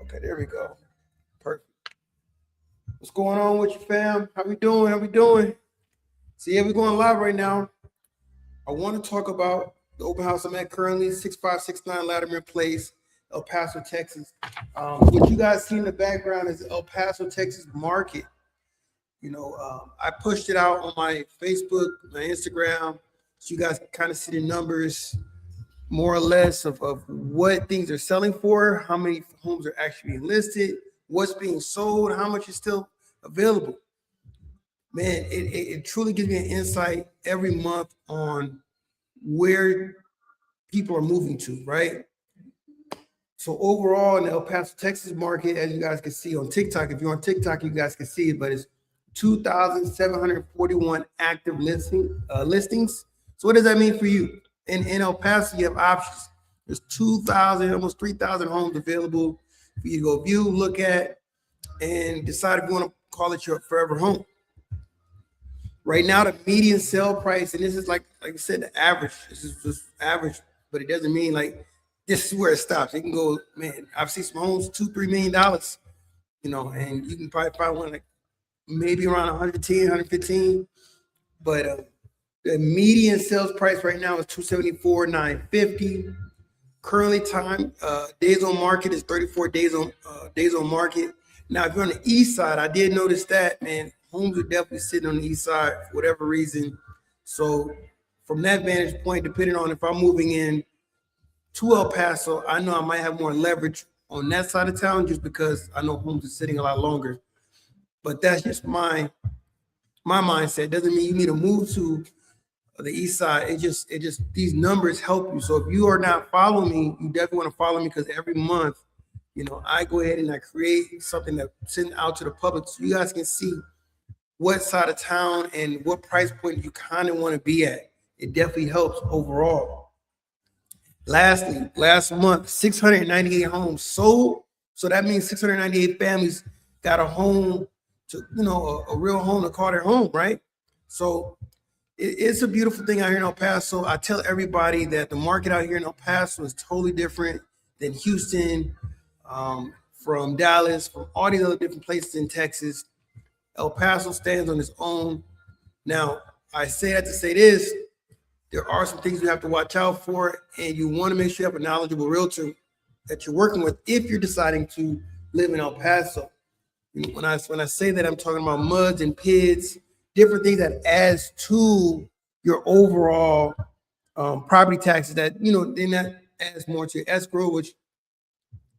Okay, there we go. Perfect. What's going on with you, fam? How we doing? How we doing? So yeah, we're going live right now. I want to talk about the open house I'm at currently, 6569 Latimer Place, El Paso, Texas. What you guys see in the background is El Paso, Texas market. I pushed it out on my Facebook, my Instagram, so you guys can kind of see the numbers more or less of what things are selling for, how many homes are actually being listed, what's being sold, how much is still available. Man, it truly gives me an insight every month on where people are moving to, right? So overall in the El Paso, Texas market, as you guys can see on TikTok, if you're on TikTok, you guys can see it, but it's 2,741 active listings. So what does that mean for you? In El Paso, you have options. There's 2,000, almost 3,000 homes available for you to go view, look at, and decide if you want to call it your forever home. Right now, the median sale price, and this is like I said, the average. This is just average, but it doesn't mean like this is where it stops. It can go, man. I've seen some homes $2-3 million, and you can probably find one like maybe around 110, 115. But the median sales price right now is 274,950. Currently, days on market is 34 days on market. Now, if you're on the east side, I did notice that, man, homes are definitely sitting on the east side for whatever reason. So from that vantage point, depending on if I'm moving in to El Paso, I know I might have more leverage on that side of town just because I know homes are sitting a lot longer. But that's just my mindset. Doesn't mean you need to move to the east side. It just these numbers help you. So if you are not following me, you definitely want to follow me, because every month, I go ahead and I create something that send out to the public so you guys can see what side of town and what price point you kind of want to be at. It definitely helps overall. Lastly, last month, 698 homes sold. So that means 698 families got a home to, a real home to call their home, right? So it's a beautiful thing out here in El Paso. I tell everybody that the market out here in El Paso is totally different than Houston, from Dallas, from all these other different places in Texas. El Paso stands on its own. Now, I say that to say this: there are some things you have to watch out for, and you want to make sure you have a knowledgeable realtor that you're working with if you're deciding to live in El Paso. When I say that, I'm talking about MUDs and PIDs, different things that adds to your overall property taxes. That then that adds more to your escrow, which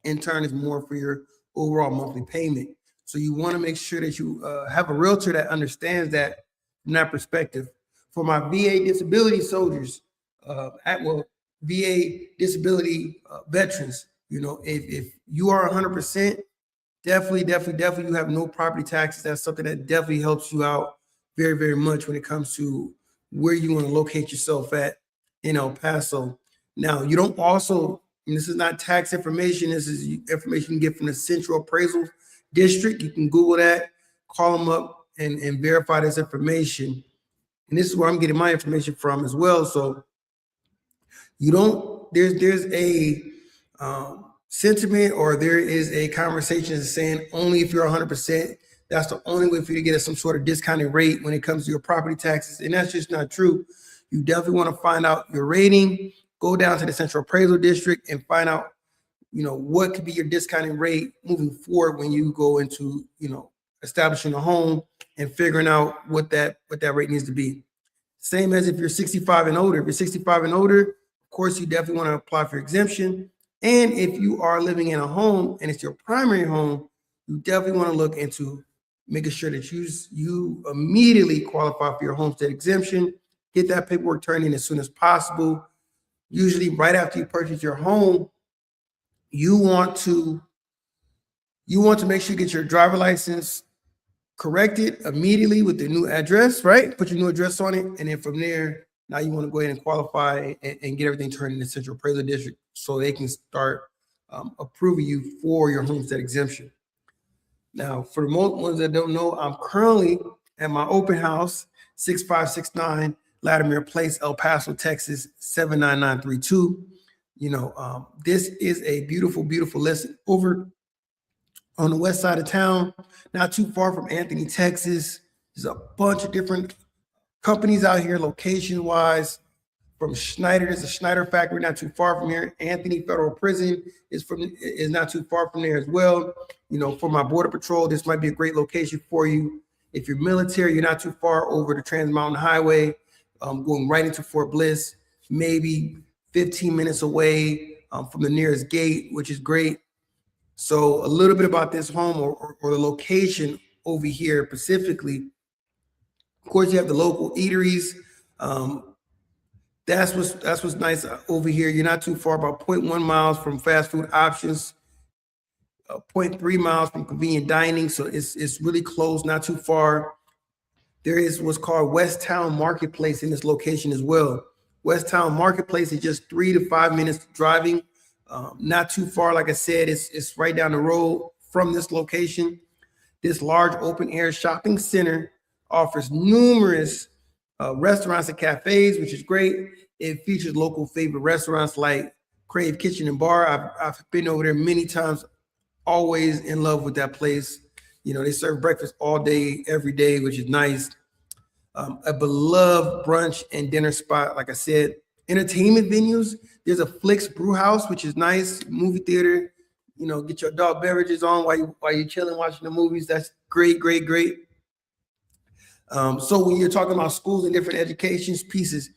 in turn is more for your overall monthly payment. So you want to make sure that you have a realtor that understands that from that perspective. For my VA disability soldiers, VA disability veterans, if you are 100%, definitely, you have no property taxes. That's something that definitely helps you out very, very much when it comes to where you want to locate yourself at in El Paso. Now, you don't also, and this is not tax information, this is information you get from the Central Appraisal District. You can Google that, call them up and verify this information. And this is where I'm getting my information from as well. So there's a sentiment, or there is a conversation saying only if you're 100%, that's the only way for you to get some sort of discounted rate when it comes to your property taxes. And that's just not true. You definitely want to find out your rating, go down to the Central Appraisal District and find out, what could be your discounted rate moving forward when you go into, establishing a home and figuring out what that rate needs to be. Same as if you're 65 and older. If you're 65 and older, of course, you definitely want to apply for exemption. And if you are living in a home and it's your primary home, you definitely want to look into making sure that you immediately qualify for your homestead exemption. Get that paperwork turned in as soon as possible. Usually right after you purchase your home, you want to make sure you get your driver license corrected immediately with the new address, right? Put your new address on it. And then from there, now you want to go ahead and qualify and get everything turned in the Central Appraisal District so they can start approving you for your homestead exemption. Now, for the most ones that don't know, I'm currently at my open house, 6569 Latimer Place, El Paso, Texas, 79932. This is a beautiful, beautiful lesson. Over on the west side of town, not too far from Anthony, Texas. There's a bunch of different companies out here, location-wise. From Schneider, there's a Schneider factory not too far from here. Anthony Federal Prison is not too far from there as well. You know, for my border patrol, this might be a great location for you. If you're military, you're not too far over the Trans Mountain Highway, going right into Fort Bliss, maybe 15 minutes away from the nearest gate, which is great. So a little bit about this home or the location over here specifically. Of course, you have the local eateries. That's what's nice over here. You're not too far, about 0.1 miles from fast food options, 0.3 miles from convenient dining. So it's really close, not too far. There is what's called West Town Marketplace in this location as well. West Town Marketplace is just 3 to 5 minutes driving, not too far. Like I said, it's right down the road from this location. This large open air shopping center offers numerous restaurants and cafes, which is great. It features local favorite restaurants like Crave Kitchen and Bar. I've been over there many times, always in love with that place. You know, they serve breakfast all day, every day, which is nice. A beloved brunch and dinner spot, like I said. Entertainment venues, there's a Flix Brew House, which is nice. Movie theater, you know, get your adult beverages on while you're chilling, watching the movies. That's great, great, great. So when you're talking about schools and different education pieces,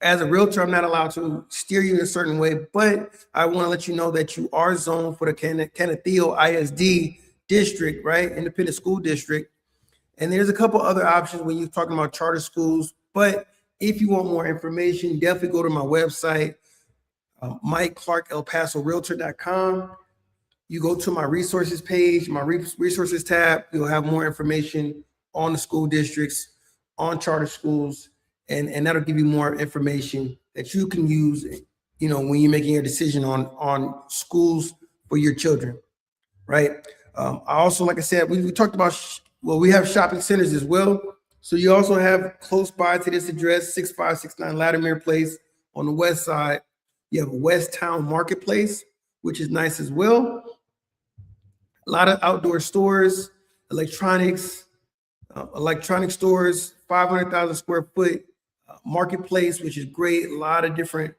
as a realtor, I'm not allowed to steer you in a certain way, but I want to let you know that you are zoned for the Canateo ISD district, right? Independent school district. And there's a couple other options when you're talking about charter schools. But if you want more information, definitely go to my website, MikeClarkElPasoRealtor.com. You go to my resources page, my resources tab, you'll have more information on the school districts, on charter schools, and that'll give you more information that you can use, you know, when you're making your decision on schools for your children, right? I also, like I said, we talked about, we have shopping centers as well. So you also have close by to this address, 6569 Latimer Place on the west side. You have a West Town Marketplace, which is nice as well. A lot of outdoor stores, electronic stores, 500,000 square foot marketplace, which is great. A lot of different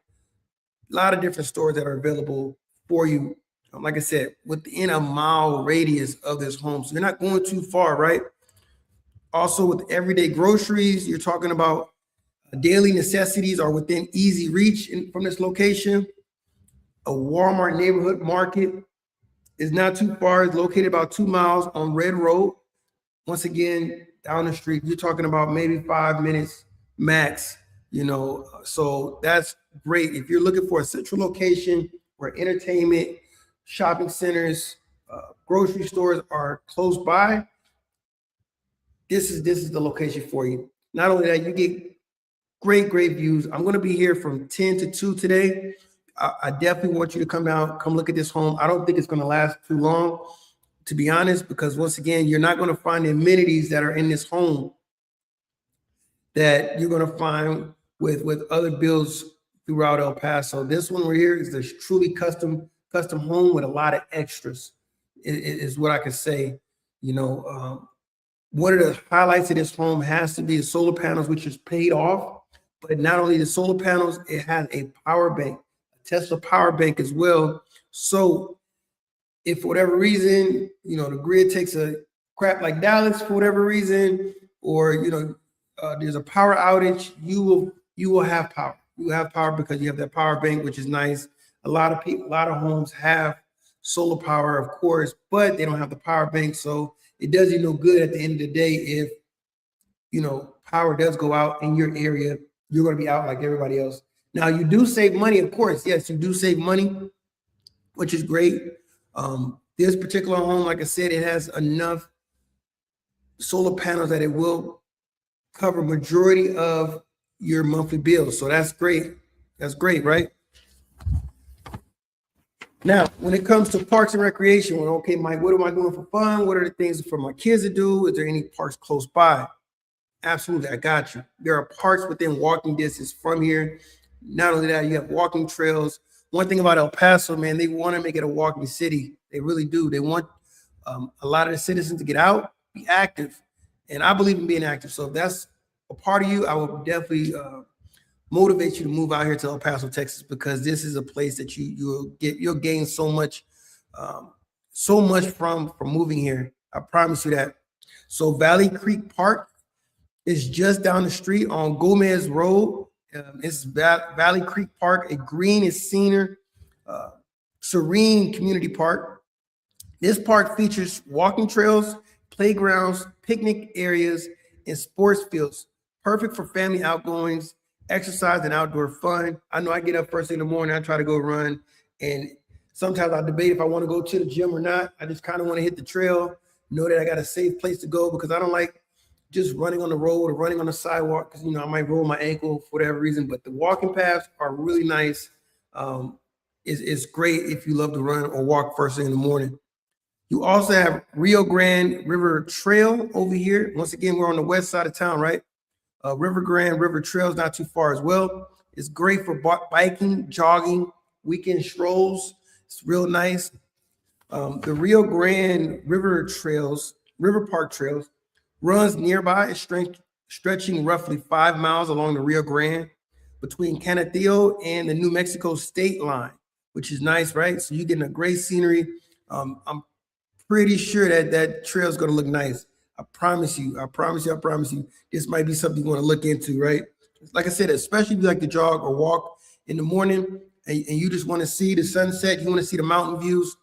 stores that are available for you. Like I said, within a mile radius of this home. So you're not going too far, right? Also with everyday groceries, you're talking about daily necessities are within easy reach from this location. A Walmart neighborhood market is not too far. It's located about 2 miles on Red Road. Once again, down the street, you're talking about maybe 5 minutes max, you know, so that's great. If you're looking for a central location where entertainment, shopping centers, grocery stores are close by, this is the location for you. Not only that, you get great views. I'm going to be here from 10 to 2 today. I definitely want you to come down, come look at this home. I don't think it's going to last too long, to be honest, because once again, you're not going to find the amenities that are in this home that you're going to find with other builds throughout El Paso. This one right here is a truly custom home with a lot of extras, is what I can say. You know, one of the highlights of this home has to be the solar panels, which is paid off. But not only the solar panels, it has a power bank, a Tesla power bank as well. So if for whatever reason, you know, the grid takes a crap like Dallas for whatever reason, or, you know, there's a power outage, you will have power. You have power because you have that power bank, which is nice. A lot of homes have solar power, of course, but they don't have the power bank. So it does you no good at the end of the day if, you know, power does go out in your area. You're going to be out like everybody else. Now, you do save money, of course. Yes, you do save money, which is great. This particular home, like I said, it has enough solar panels that it will cover majority of your monthly bills. So that's great. That's great, right? Now, when it comes to parks and recreation, well, okay, Mike, what am I doing for fun? What are the things for my kids to do? Is there any parks close by? Absolutely, I got you. There are parks within walking distance from here. Not only that, you have walking trails. One thing about El Paso, man, they want to make it a walking city. They really do. They want a lot of the citizens to get out, be active, and I believe in being active. So if that's a part of you, I would definitely motivate you to move out here to El Paso, Texas, because this is a place that you'll gain so much from moving here. I promise you that. So Valley Creek Park is just down the street on Gomez Road. It's Valley Creek Park, a green and senior, serene community park. This park features walking trails, playgrounds, picnic areas, and sports fields, perfect for family outgoings, exercise, and outdoor fun. I know I get up first thing in the morning, I try to go run, and sometimes I debate if I want to go to the gym or not. I just kind of want to hit the trail, know that I got a safe place to go, because I don't like just running on the road or running on the sidewalk, because I might roll my ankle for whatever reason. But the walking paths are really nice. It's great if you love to run or walk first thing in the morning. You also have Rio Grande River Trail over here. Once again, we're on the west side of town, right? River Grande River Trail is not too far as well. It's great for biking, jogging, weekend strolls. It's real nice. The Rio Grande River Park Trails, runs nearby, stretching roughly 5 miles along the Rio Grande between Canadillo and the New Mexico state line, which is nice, right? So you're getting a great scenery. I'm pretty sure that trail is going to look nice. I promise you. This might be something you want to look into, right? Like I said, especially if you like to jog or walk in the morning and you just want to see the sunset, you want to see the mountain views,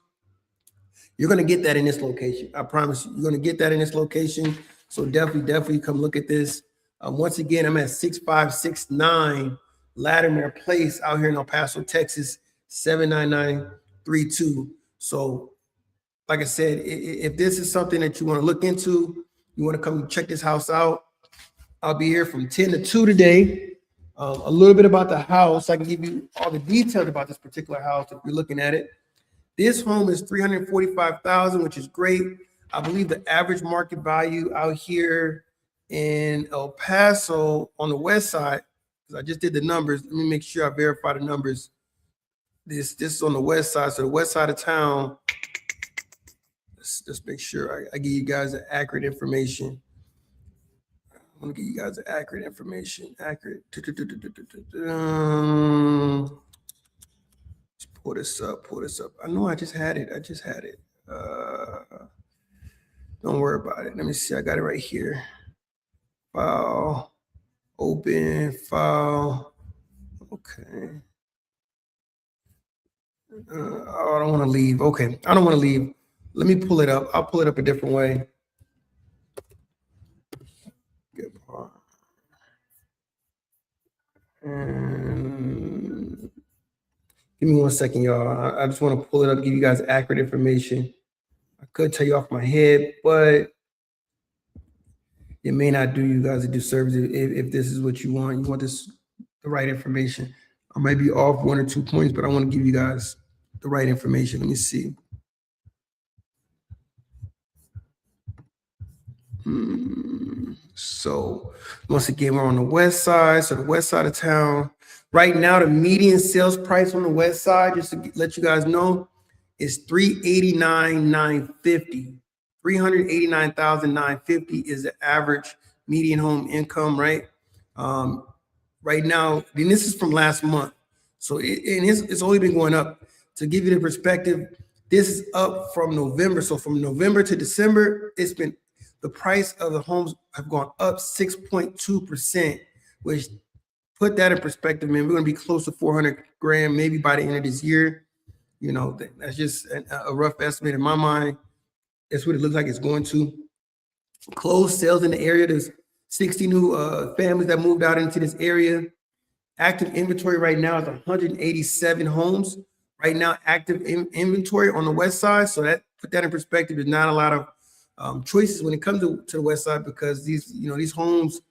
you're going to get that in this location. I promise you, you're going to get that in this location. So definitely come look at this. Once again, I'm at 6569 Latimer Place out here in El Paso, Texas, 79932. So like I said, if this is something that you want to look into, you want to come check this house out, I'll be here from 10 to 2 today. A little bit about the house. I can give you all the details about this particular house if you're looking at it. This home is $345,000, which is great. I believe the average market value out here in El Paso on the west side, because I just did the numbers. Let me make sure I verify the numbers. This is on the west side. So the west side of town, let's make sure I give you guys the accurate information. I want to give you guys the accurate information. Accurate. Pull this up. I know I just had it. Don't worry about it. Let me see. I got it right here. File. Open. File. Okay. I don't want to leave. Okay. I don't want to leave. Let me pull it up. I'll pull it up a different way. Good part. And give me 1 second, y'all. I just want to pull it up, give you guys accurate information. I could tell you off my head, but it may not do you guys a disservice if this is what you want. You want the right information. I might be off 1 or 2 points, but I want to give you guys the right information. Let me see. So once again, we're on the west side. So the west side of town. Right now, the median sales price on the west side, just to let you guys know, is $389,950. $389,950 is the average median home income, right? Right now, and this is from last month. So it's only been going up. To give you the perspective, this is up from November. So from November to December, the price of the homes have gone up 6.2%, which put that in perspective, man, we're going to be close to 400 grand, maybe by the end of this year. That's just a rough estimate in my mind. That's what it looks like it's going to. Closed sales in the area. There's 60 new families that moved out into this area. Active inventory right now is 187 homes. Right now, active inventory on the west side. So that put that in perspective, there's not a lot of choices when it comes to the west side, because these homes,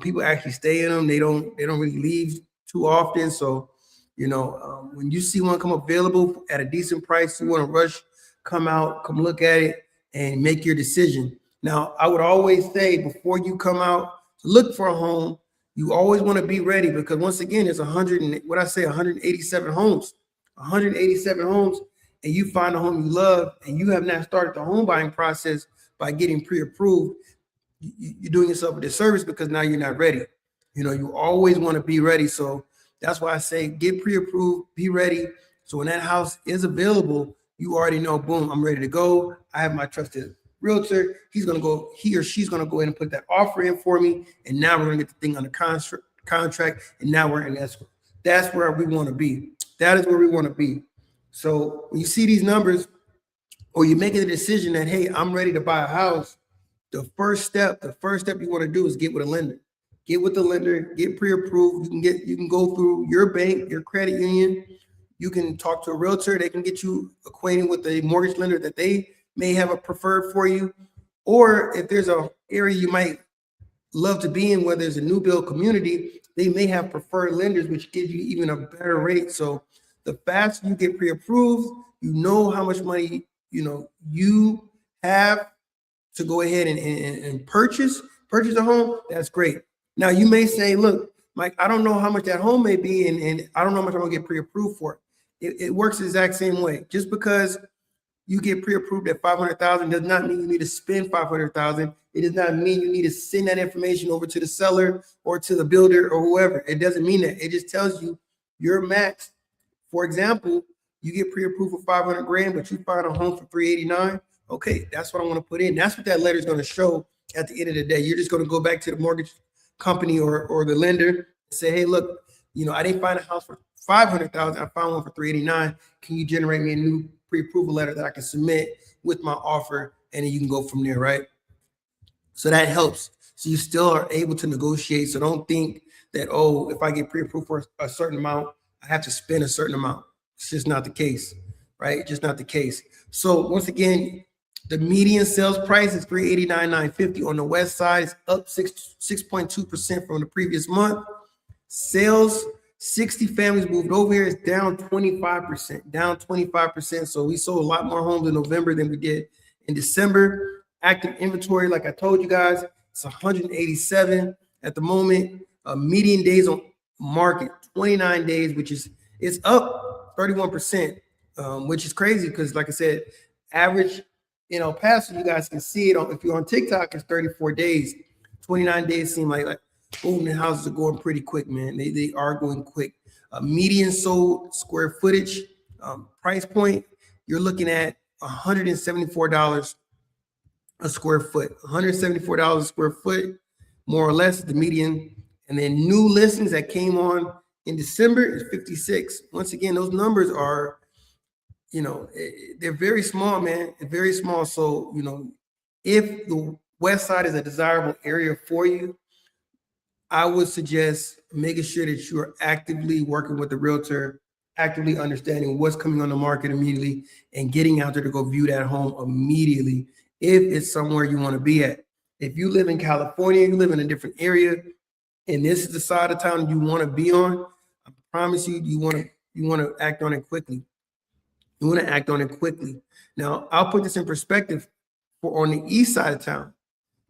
people actually stay in them. They don't really leave too often. So, when you see one come available at a decent price, you want to rush, come out, come look at it, and make your decision. Now, I would always say before you come out to look for a home, you always want to be ready, because once again, it's 187 homes. 187 homes, and you find a home you love and you have not started the home buying process by getting pre-approved, you're doing yourself a disservice because now you're not ready. You always want to be ready. So that's why I say get pre-approved, be ready. So when that house is available, you already know, boom, I'm ready to go. I have my trusted realtor. He or she's going to go in and put that offer in for me. And now we're going to get the thing under contract. And now we're in escrow. That's where we want to be. That is where we want to be. So when you see these numbers, or you're making a decision that, hey, I'm ready to buy a house, the first step you want to do is get with a lender. Get with the lender, get pre-approved. You can go through your bank, your credit union. You can talk to a realtor. They can get you acquainted with a mortgage lender that they may have a preferred for you. Or if there's an area you might love to be in where there's a new build community, they may have preferred lenders, which gives you even a better rate. So the faster you get pre-approved, you know how much money you have to go ahead and purchase a home. That's great. Now you may say, look, Mike, I don't know how much that home may be, and I don't know how much I'm gonna get pre-approved for. It works the exact same way. Just because you get pre-approved at $500,000 does not mean you need to spend $500,000. It does not mean you need to send that information over to the seller or to the builder or whoever. It doesn't mean that. It just tells you your max. For example, you get pre-approved for $500,000, but you find a home for $389,000. Okay, that's what I want to put in. That's what that letter is going to show at the end of the day. You're just going to go back to the mortgage company or the lender and say, hey, look, I didn't find a house for $500,000. I found one for $389,000. Can you generate me a new pre-approval letter that I can submit with my offer? And then you can go from there, right? So that helps. So you still are able to negotiate. So don't think that, oh, if I get pre-approved for a certain amount, I have to spend a certain amount. It's just not the case, right? Just not the case. So once again, the median sales price is $389,950 on the west side. It's up 6.2% from the previous month. Sales, 60 families moved over here. It's down 25%. So we sold a lot more homes in November than we did in December. Active inventory, like I told you guys, it's 187 at the moment. Median days on market, 29 days, it's up 31%, which is crazy because, like I said, average in El Paso, you guys can see it if you're on TikTok, it's 34 days. 29 days seem like boom, the houses are going pretty quick, man. They are going quick. Median sold square footage price point, you're looking at $174 a square foot. $174 a square foot, more or less, the median. And then new listings that came on in December is 56. Once again, those numbers are, they're very small, man. They're very small. So, if the west side is a desirable area for you, I would suggest making sure that you are actively working with the realtor, actively understanding what's coming on the market immediately, and getting out there to go view that home immediately if it's somewhere you want to be at. If you live in California, you live in a different area, and this is the side of town you want to be on, I promise you want to act on it quickly. You want to act on it quickly. Now, I'll put this in perspective for on the east side of town.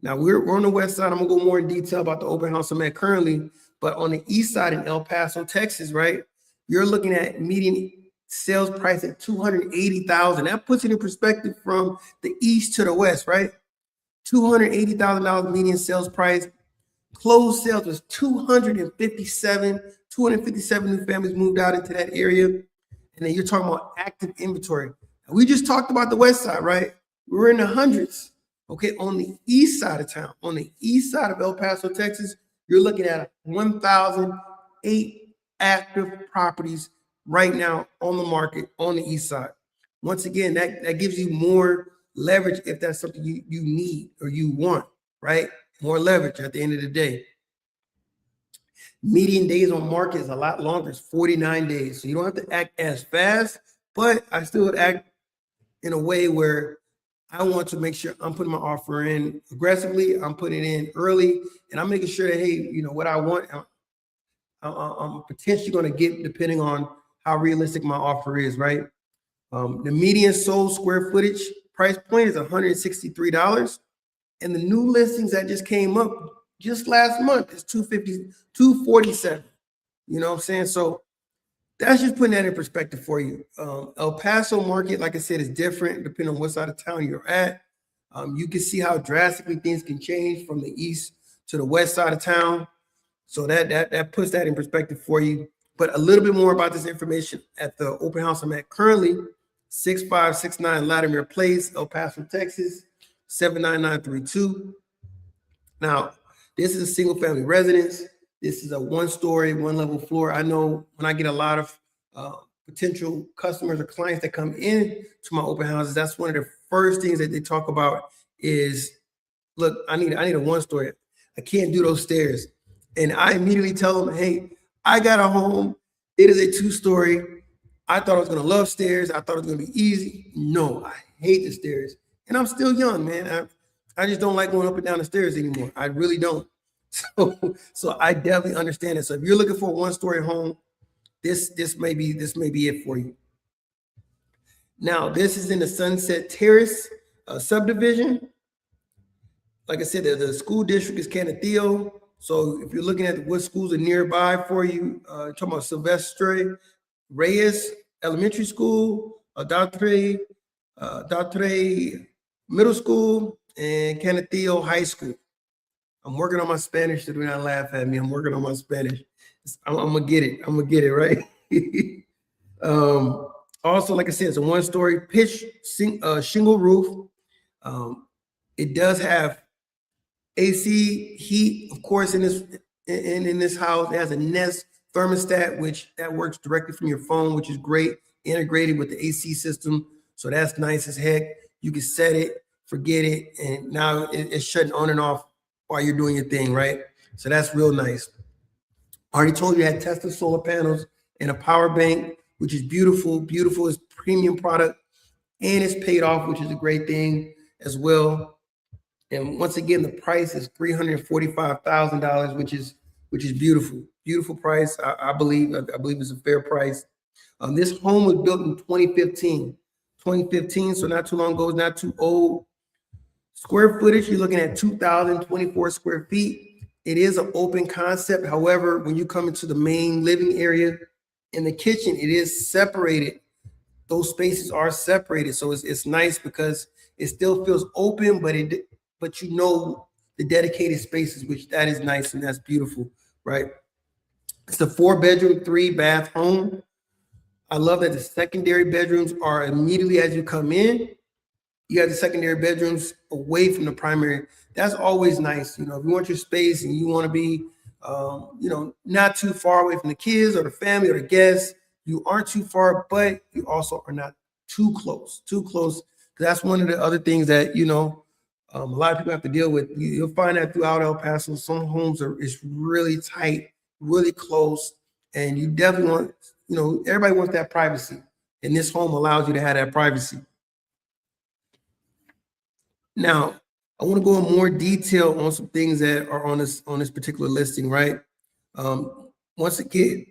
Now, we're on the west side. I'm going to go more in detail about the open house I'm at currently. But on the east side in El Paso, Texas, right, you're looking at median sales price at $280,000. That puts it in perspective from the east to the west, right? $280,000 median sales price. Closed sales was 257 new families moved out into that area. And then you're talking about active inventory. We just talked about the west side, right? We're in the hundreds. Okay, on the east side of town, on the east side of El Paso, Texas, you're looking at 1,008 active properties right now on the market on the east side. Once again, that gives you more leverage if that's something you need or you want, right? More leverage at the end of the day. Median days on market is a lot longer. It's 49 days. So you don't have to act as fast, but I still would act in a way where I want to make sure I'm putting my offer in aggressively. I'm putting it in early, and I'm making sure that, hey, what I want, I'm potentially going to get depending on how realistic my offer is, right? The median sold square footage price point is $163. And the new listings that just came up just last month is $247. You know what I'm saying? So that's just putting that in perspective for you. El Paso market, like I said, is different depending on what side of town you're at. You can see how drastically things can change from the east to the west side of town. So that puts that in perspective for you. But a little bit more about this information at the open house I'm at currently, 6569 Latimer Place, El Paso, Texas, 79932. Now, this is a single family residence. This is a 1-story, 1-level floor. I know when I get a lot of potential customers or clients that come in to my open houses, that's one of the first things that they talk about is, look, I need a 1-story. I can't do those stairs. And I immediately tell them, hey, I got a home. It is a 2-story. I thought I was going to love stairs. I thought it was going to be easy. No, I hate the stairs. And I'm still young, man. I just don't like going up and down the stairs anymore. I really don't. So I definitely understand it. So if you're looking for a 1-story home, this may be it for you. Now, this is in the Sunset Terrace subdivision. Like I said, the school district is Canateo. So if you're looking at what schools are nearby for you, talking about Silvestre Reyes Elementary School, Datre Middle School, and Canateo High School. I'm working on my Spanish, so do not laugh at me. I'm working on my Spanish. I'm gonna get it. I'm gonna get it right. Also, like I said, it's a 1-story pitch shingle roof. It does have AC heat, of course, in this house. It has a Nest thermostat, which that works directly from your phone, which is great, integrated with the AC system. So that's nice as heck. You can set it, forget it, and now it's shutting on and off while you're doing your thing, right? So that's real nice. I already told you I had Tesla solar panels and a power bank, which is beautiful. Beautiful is premium product, and it's paid off, which is a great thing as well. And once again, the price is $345,000, which is beautiful. Beautiful price. I believe it's a fair price. This home was built in 2015. 2015, so not too long ago. It's not too old. Square footage, you're looking at 2,024 square feet. It is an open concept. However, when you come into the main living area in the kitchen, it is separated. Those spaces are separated. So it's nice because it still feels open, but you know the dedicated spaces, which that is nice and that's beautiful, right? It's a 4-bedroom, 3-bath home. I love that the secondary bedrooms are immediately as you come in. You got the secondary bedrooms away from the primary. That's always nice. You know, if you want your space and you want to be, not too far away from the kids or the family or the guests, you aren't too far, but you also are not too close. That's one of the other things that, a lot of people have to deal with. You'll find that throughout El Paso, some homes is really tight, really close, and you definitely want, everybody wants that privacy, and this home allows you to have that privacy. Now, I want to go in more detail on some things that are on this particular listing, right? Once again,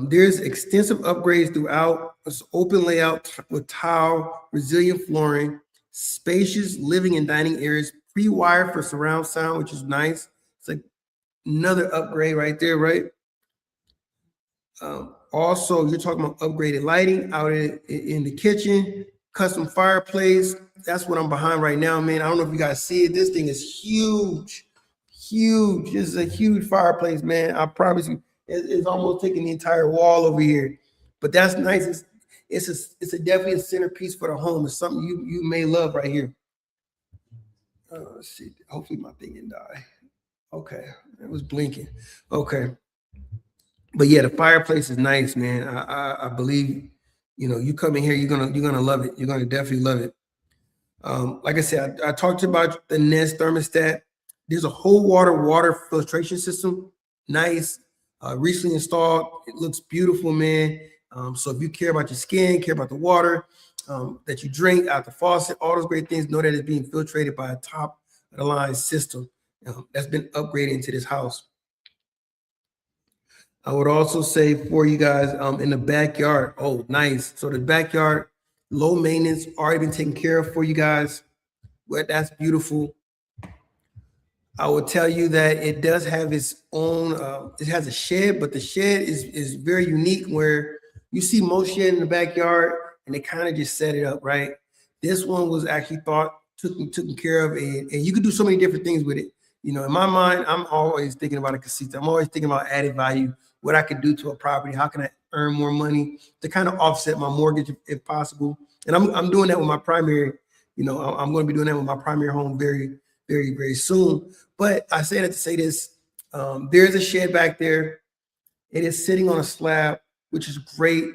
there's extensive upgrades throughout. It's open layout with tile, resilient flooring, spacious living and dining areas, pre-wired for surround sound, which is nice. It's like another upgrade right there, right? Also, you're talking about upgraded lighting out in the kitchen, custom fireplace. That's what I'm behind right now, man. I don't know if you guys see it. This thing is huge. This is a huge fireplace, man. I promise you, it's almost taking the entire wall over here. But that's nice. It's definitely a centerpiece for the home. It's something you may love right here. Let's see. Hopefully my thing didn't die. Okay, it was blinking. Okay, but yeah, the fireplace is nice, man. I believe, you come in here, you're gonna love it. You're gonna definitely love it. Like I said, I talked about the Nest thermostat. There's a whole water filtration system. Nice, recently installed. It looks beautiful, man. So if you care about your skin, care about the water that you drink out the faucet, all those great things, know that it's being filtrated by a top of the line system that's been upgraded into this house. I would also say for you guys in the backyard, oh, nice. So the backyard, low maintenance, already been taken care of for you guys. Well, that's beautiful. I would tell you that it does have its own. It has a shed, but the shed is very unique. Where you see most shed in the backyard, and they kind of just set it up right. This one was actually taken care of, and you could do so many different things with it. In my mind, I'm always thinking about a casita. I'm always thinking about added value, what I could do to a property, how can I earn more money to kind of offset my mortgage if possible. And I'm doing that with my primary. I'm going to be doing that with my primary home very, very, very soon. But I say that to say this: there's a shed back there. It is sitting on a slab, which is great.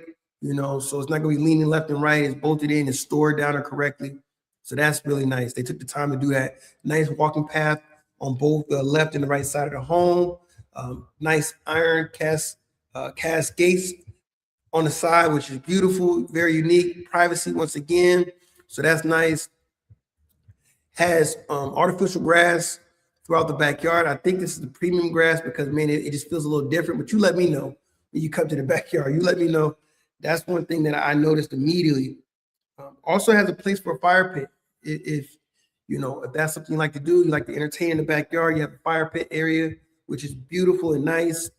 So it's not going to be leaning left and right. It's bolted in and stored down there correctly. So that's really nice. They took the time to do that. Nice walking path on both the left and the right side of the home. Nice iron cast gates on the side, which is beautiful, very unique. Privacy once again. So that's nice. Has artificial grass throughout the backyard. I think this is the premium grass because, man, it just feels a little different. But you let me know when you come to the backyard. You let me know. That's one thing that I noticed immediately. Also has a place for a fire pit. If that's something you like to do, you like to entertain in the backyard, you have a fire pit area, which is beautiful and nice.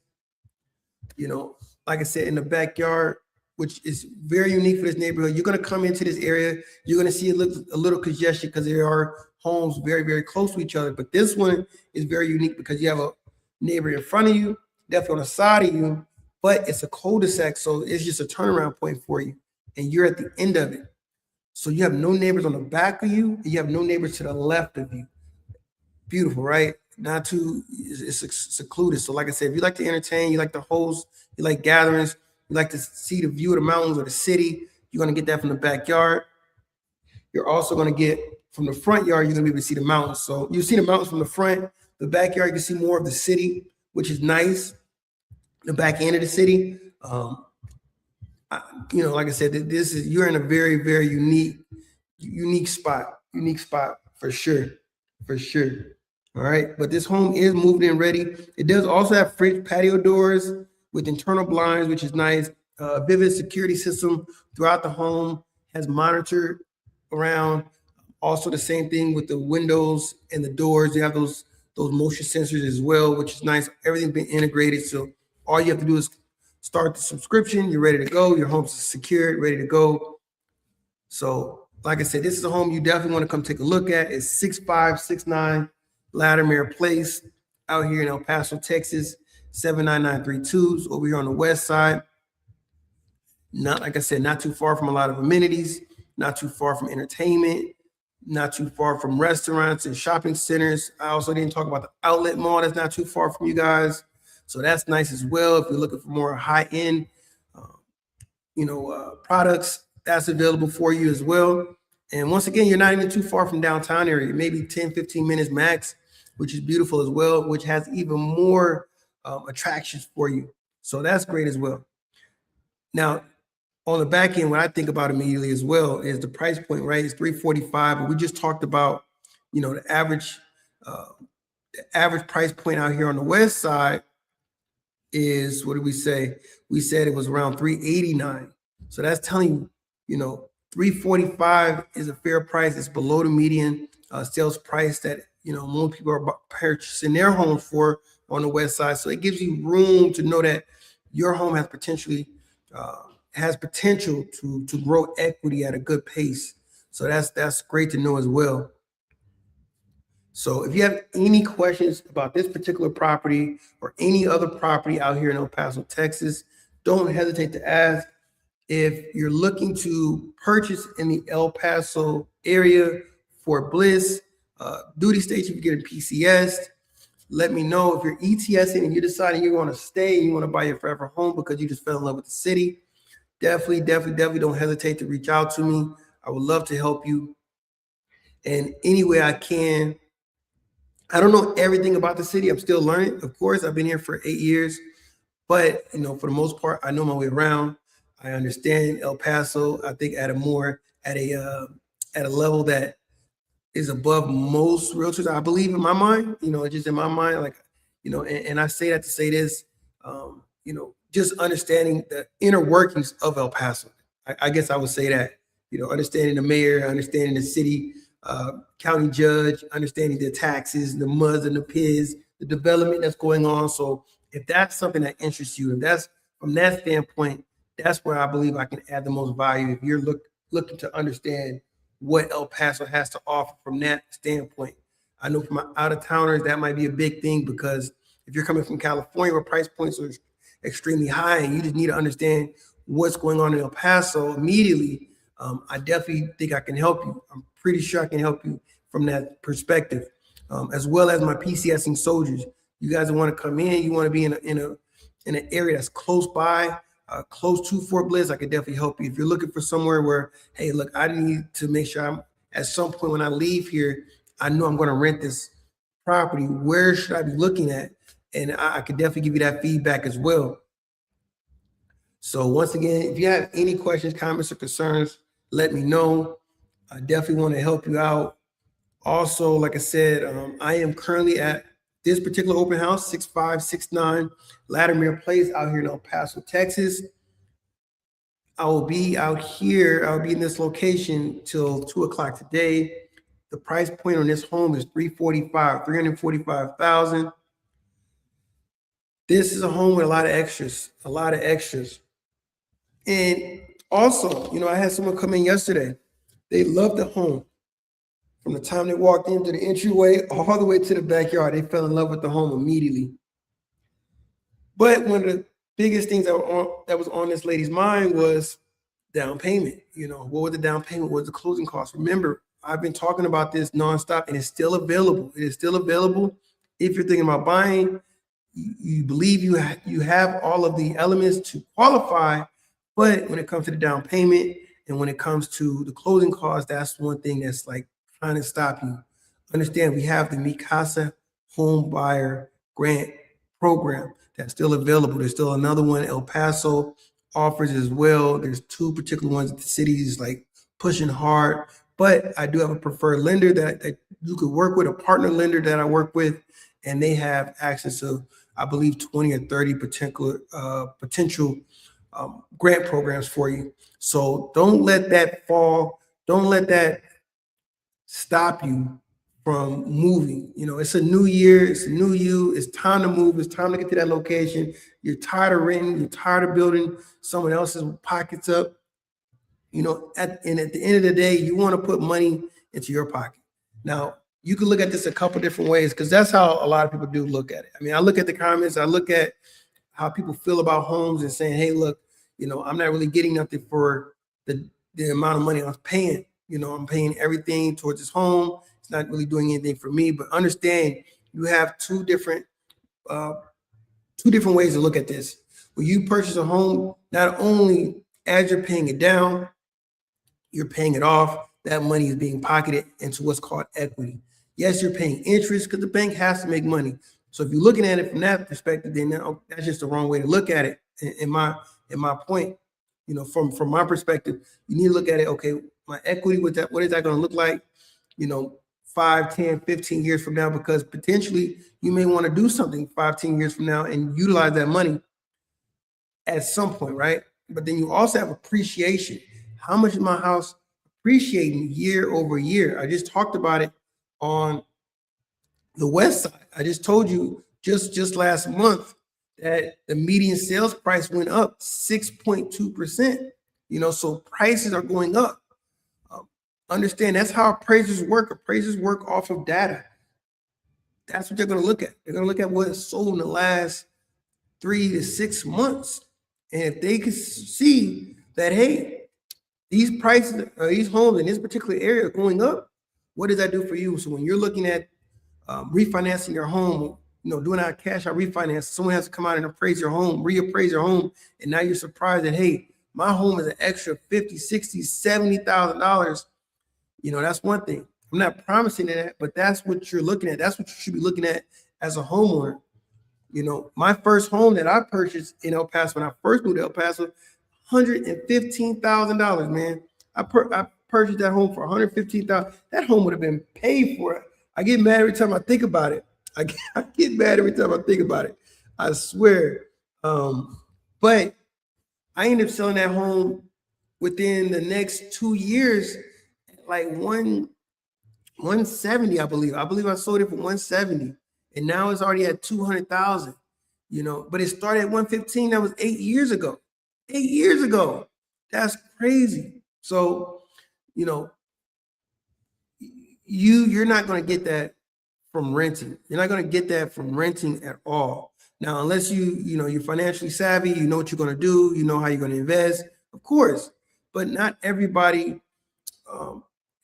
Like I said, in the backyard, which is very unique for this neighborhood. You're going to come into this area, you're going to see it look a little congestion because there are homes very, very close to each other. But this one is very unique because you have a neighbor in front of you, definitely on the side of you, but it's a cul-de-sac, so it's just a turnaround point for you, and you're at the end of it. So you have no neighbors on the back of you, and you have no neighbors to the left of you. Beautiful, right? Not too it's secluded. So like I said, if you like to entertain, you like to host, you like gatherings, you like to see the view of the mountains or the city, you're going to get that from the backyard. You're also going to get from the front yard, you're going to be able to see the mountains. So you see the mountains from the front. The backyard, you can see more of the city, which is nice. The back end of the city. Like I said, you're in a very, very unique spot for sure. All right. But this home is moved in ready. It does also have French patio doors with internal blinds, which is nice. Vivid security system throughout the home, has monitored around. Also the same thing with the windows and the doors. You have those motion sensors as well, which is nice. Everything's been integrated. So all you have to do is start the subscription. You're ready to go. Your home's secured, ready to go. So like I said, this is a home you definitely want to come take a look at. It's 6569 Latimer Place out here in El Paso, Texas, 79932. It's over here on the west side. Not, like I said, not too far from a lot of amenities, not too far from entertainment, not too far from restaurants and shopping centers. I also didn't talk about the outlet mall that's not too far from you guys. So that's nice as well. If you're looking for more high-end, products, that's available for you as well. And once again, you're not even too far from downtown area, maybe 10, 15 minutes max, which is beautiful as well, which has even more attractions for you. So that's great as well. Now, on the back end, what I think about immediately as well is the price point, right? It's $345, but we just talked about, the average price point out here on the west side is, what did we say? We said it was around $389. So that's telling you, $345 is a fair price. It's below the median sales price that most people are purchasing their homes for on the west side. So it gives you room to know that your home has potential to grow equity at a good pace. So that's great to know as well. So if you have any questions about this particular property or any other property out here in El Paso, Texas, don't hesitate to ask. If you're looking to purchase in the El Paso area for Bliss, duty station, if you're getting PCS, let me know. If you're ETSing and you're deciding you're going to stay and you want to buy your forever home because you just fell in love with the city, definitely don't hesitate to reach out to me. I would love to help you in any way I can. I don't know everything about the city. I'm still learning. Of course, I've been here for 8 years, but for the most part, I know my way around. I understand El Paso. I think at a level that is above most realtors. I believe in my mind. Just in my mind, like and I say that to say this. Just understanding the inner workings of El Paso. I guess I would say that. Understanding the mayor, understanding the city county judge, understanding the taxes, the MUDs and the PIS, the development that's going on. So if that's something that interests you, if that's from that standpoint, that's where I believe I can add the most value. If you're looking to understand what El Paso has to offer from that standpoint. I know for my out of towners, that might be a big thing because if you're coming from California where price points are extremely high and you just need to understand what's going on in El Paso immediately, I definitely think I can help you. I'm pretty sure I can help you from that perspective, as well as my PCSing soldiers. You guys want to come in, you want to be in an area that's close by, close to Fort Bliss. I could definitely help you. If you're looking for somewhere where, hey, look, I need to make sure I'm at some point when I leave here, I know I'm going to rent this property. Where should I be looking at? And I could definitely give you that feedback as well. So once again, if you have any questions, comments, or concerns, let me know. I definitely want to help you out. Also, like I said, I am currently at this particular open house, 6569 Latimer Place out here in El Paso, Texas. I will be out here. I'll be in this location till 2 o'clock today. The price point on this home is $345,000. This is a home with a lot of extras, And also, I had someone come in yesterday. They loved the home. From the time they walked into the entryway all the way to the backyard, they fell in love with the home immediately. But one of the biggest things that was on this lady's mind was down payment. What was the down payment? What was the closing cost? Remember, I've been talking about this nonstop, and it's still available. It is still available. If you're thinking about buying, you believe you have all of the elements to qualify, but when it comes to the down payment and when it comes to the closing costs, that's one thing that's like trying to stop you. Understand, we have the Mi Casa Home Buyer Grant Program that's still available. There's still another one El Paso offers as well. There's two particular ones that the city is like pushing hard, but I do have a preferred lender that you could work with, a partner lender that I work with, and they have access to, I believe, 20 or 30 potential grant programs for you. So don't let that fall. Don't let that stop you from moving. It's a new year. It's a new you. It's time to move. It's time to get to that location. You're tired of renting. You're tired of building someone else's pockets up. At the end of the day, you want to put money into your pocket. Now, you can look at this a couple different ways because that's how a lot of people do look at it. I mean, I look at the comments. I look at how people feel about homes and saying, hey, look, I'm not really getting nothing for the amount of money I'm paying. I'm paying everything towards this home. It's not really doing anything for me. But understand, you have two different ways to look at this. When you purchase a home, not only as you're paying it down, you're paying it off. That money is being pocketed into what's called equity. Yes, you're paying interest because the bank has to make money. So if you're looking at it from that perspective, then that's just the wrong way to look at it. In my point, from my perspective, you need to look at it. Okay, my equity with that, what is that going to look like? 5, 10, 15 years from now, because potentially you may want to do something 5, 10 years from now and utilize that money at some point, right? But then you also have appreciation. How much is my house appreciating year over year? I just talked about it on the west side. I just told you just last month that the median sales price went up 6.2%. So prices are going up. Understand, that's how appraisers work. Appraisers work off of data. That's what they're going to look at. They're going to look at what is sold in the last 3 to 6 months. And if they can see that, hey, these prices, these homes in this particular area are going up, what does that do for you? So when you're looking at refinancing your home, doing out cash out refinance, someone has to come out and appraise your home, reappraise your home, and now you're surprised that, hey, my home is an extra $50,000, $60,000, $70,000. That's one thing. I'm not promising that, but that's what you're looking at. That's what you should be looking at as a homeowner. My first home that I purchased in El Paso, when I first moved to El Paso, $115,000, man. I purchased that home for $115,000. That home would have been paid for. I get mad every time I think about it. I get mad every time I think about it. I swear. But I ended up selling that home within the next 2 years, like 170, I believe. I believe I sold it for 170, and now it's already at 200,000. But it started at 115. That was 8 years ago. 8 years ago. That's crazy. So, you know, you're not going to get that from renting. You're not going to get that from renting at all. Now, unless you're financially savvy, you know what you're going to do, you know how you're going to invest, of course. But not everybody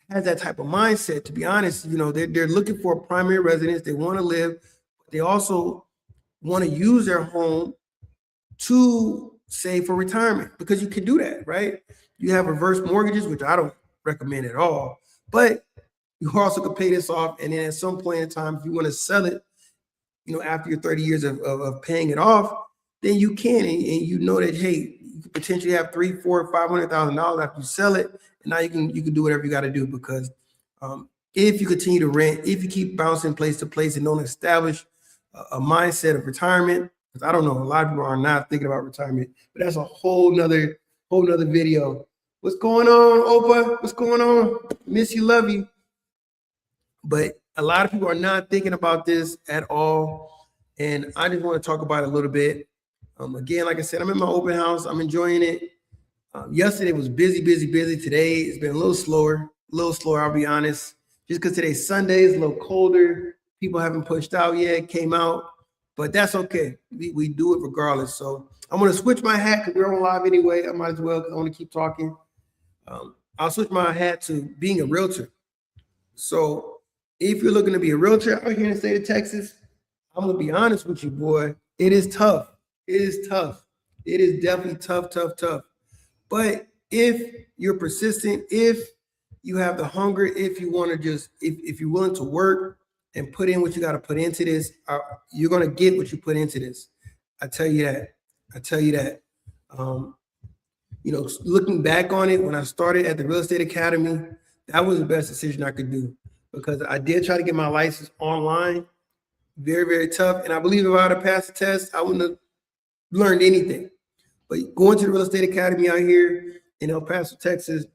has that type of mindset. To be honest, they're looking for a primary residence. They want to live, but they also want to use their home to save for retirement, because you can do that, right? You have reverse mortgages, which I don't recommend at all, but you also can pay this off, and then at some point in time, if you want to sell it, after your 30 years of paying it off, then you can, and you know that, hey, you could potentially have $300,000, $400,000, $500,000 after you sell it, and now you can do whatever you got to do, because if you continue to rent, if you keep bouncing place to place and don't establish a mindset of retirement, because I don't know, a lot of people are not thinking about retirement, but that's a whole nother video. What's going on, Opa? What's going on? Miss you, love you. But a lot of people are not thinking about this at all, and I just want to talk about it a little bit. Again, like I said, I'm in my open house. I'm enjoying it. Yesterday was busy. Today it's been a little slower. I'll be honest, just because today's Sunday, it's a little colder. People haven't pushed out yet, came out, but that's okay. We do it regardless. So I'm going to switch my hat because we're on live anyway. I might as well, because I want to keep talking. I'll switch my hat to being a realtor. So if you're looking to be a realtor out here in the state of Texas, I'm going to be honest with you, boy. It is tough. It is tough. It is definitely tough. But if you're persistent, if you have the hunger, if you want to if you're willing to work and put in what you got to put into this, you're going to get what you put into this. I tell you that. Looking back on it, when I started at the Real Estate Academy, that was the best decision I could do, because I did try to get my license online. Very, very tough. And I believe if I had passed the test, I wouldn't have learned anything. But going to the Real Estate Academy out here in El Paso, Texas,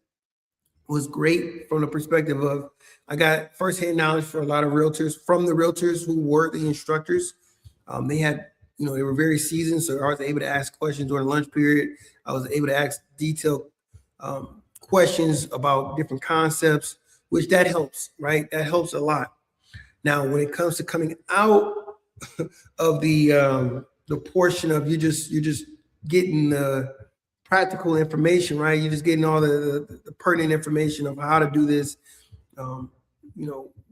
was great from the perspective of I got firsthand knowledge for a lot of realtors, from the realtors who were the instructors. They had, they were very seasoned, so I was able to ask questions during the lunch period. I was able to ask detailed questions about different concepts, which that helps, right? That helps a lot. Now, when it comes to coming out of the portion of you're just getting the practical information, right? You're just getting all the pertinent information of how to do this,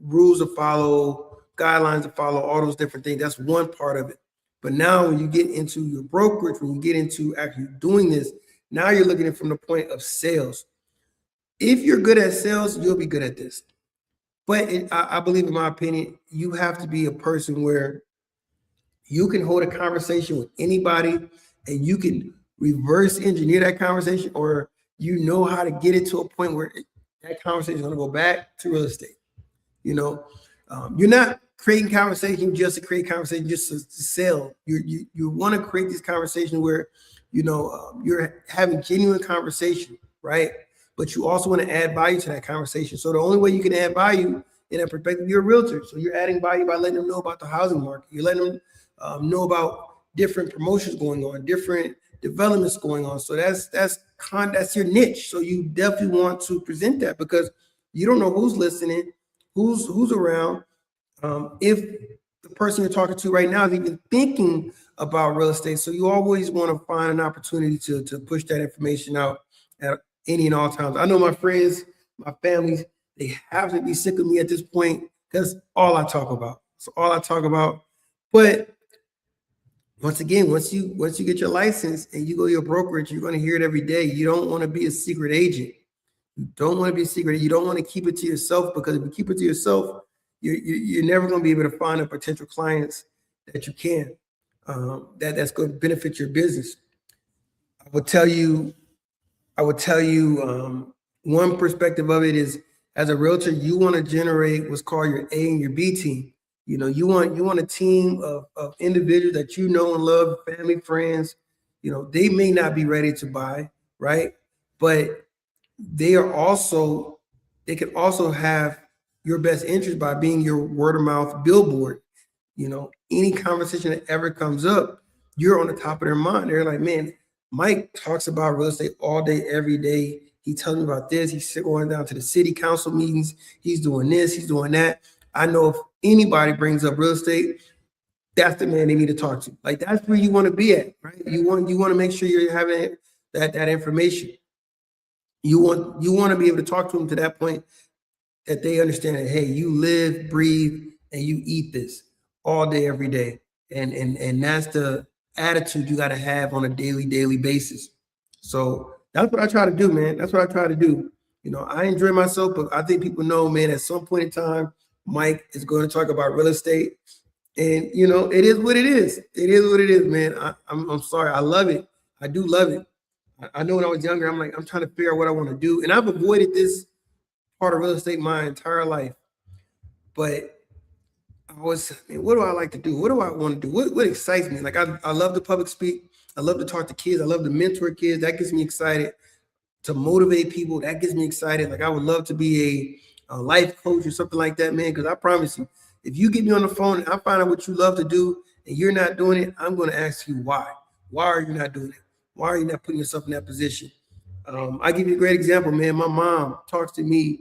rules to follow, guidelines to follow, all those different things. That's one part of it. But now when you get into your brokerage, when you get into actually doing this, now you're looking at it from the point of sales. If you're good at sales, you'll be good at this. But I believe, in my opinion, you have to be a person where you can hold a conversation with anybody and you can reverse engineer that conversation, or how to get it to a point where that conversation is going to go back to real estate. You're not creating conversation just to create conversation, just to sell. You want to create this conversation where, you're having genuine conversation, right? But you also want to add value to that conversation. So the only way you can add value in that perspective, you're a realtor. So you're adding value by letting them know about the housing market. You're letting them know about different promotions going on, different developments going on. So that's your niche. So you definitely want to present that, because you don't know who's listening, who's around. If the person you're talking to right now is even thinking about real estate. So you always want to find an opportunity to push that information out at any and all times. I know my friends, my family, they have to be sick of me at this point. That's all I talk about. So all I talk about. But once again, once you get your license and you go to your brokerage, you're going to hear it every day. You don't want to be a secret agent. You don't want to be a secret. You don't want to keep it to yourself, because if you keep it to yourself, you're never going to be able to find the potential clients that you can, that's going to benefit your business. I would tell you, one perspective of it is, as a realtor, you want to generate what's called your A and your B team. You want a team of individuals that you know and love, family, friends. They may not be ready to buy, right? But they can also have your best interest by being your word of mouth billboard. Any conversation that ever comes up, you're on the top of their mind. They're like, man, Mike talks about real estate all day, every day. He tells me about this. He's going down to the city council meetings. He's doing this. He's doing that. I know if anybody brings up real estate, that's the man they need to talk to. Like, that's where you want to be at, right? You want to make sure you're having that information. You want to be able to talk to them to that point that they understand that, hey, you live, breathe, and you eat this all day, every day. And that's the attitude you got to have on a daily basis. So that's what I try to do, man. That's what I try to do. I enjoy myself, but I think people know, man, at some point in time, Mike is going to talk about real estate. And, it is what it is. It is what it is, man. I'm sorry. I love it. I do love it. I know when I was younger, I'm trying to figure out what I want to do. And I've avoided this part of real estate my entire life. But what do I like to do? What do I want to do? What excites me? Like, I love to public speak. I love to talk to kids. I love to mentor kids. That gets me excited. To motivate people, that gets me excited. Like, I would love to be a life coach or something like that, man, because I promise you, if you get me on the phone and I find out what you love to do and you're not doing it, I'm going to ask you why. Why are you not doing it? Why are you not putting yourself in that position? I give you a great example, man. My mom talks to me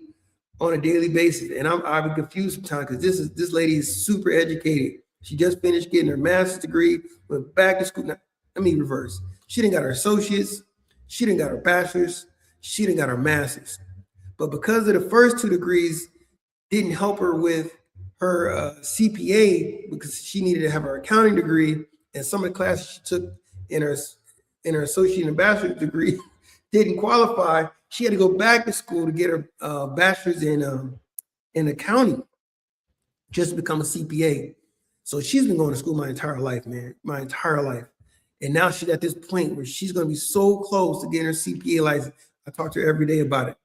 on a daily basis, and I'm confused sometimes because this lady is super educated. She just finished getting her master's degree, went back to school. Now, let me reverse. She didn't got her associates. She didn't got her bachelor's. She didn't got her master's. But because of the first two degrees didn't help her with her CPA, because she needed to have her accounting degree, and some of the classes she took in her associate and bachelor's degree didn't qualify. She had to go back to school to get her bachelor's in accounting just to become a CPA. So she's been going to school my entire life, man, my entire life. And now she's at this point where she's going to be so close to getting her CPA license. I talk to her every day about it.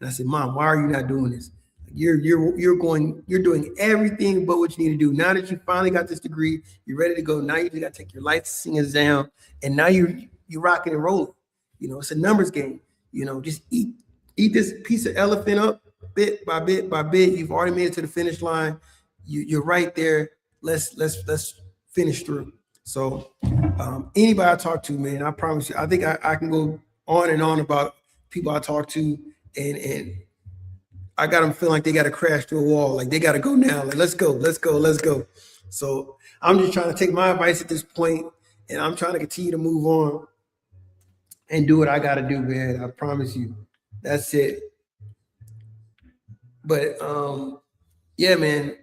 And I said, Mom, why are you not doing this? You're doing everything but what you need to do. Now that you finally got this degree, you're ready to go. Now you just got to take your licensing exam, and now you're rocking and rolling. It's a numbers game. Just eat this piece of elephant up bit by bit by bit. You've already made it to the finish line. You're right there. Let's finish through. So anybody I talk to, man, I promise you, I think I can go on and on about people I talk to, and I got them feeling like they got to crash through a wall. Like, they got to go now. Like, let's go. So I'm just trying to take my advice at this point, and I'm trying to continue to move on and do what I got to do, man. I promise you. That's it. But yeah, man.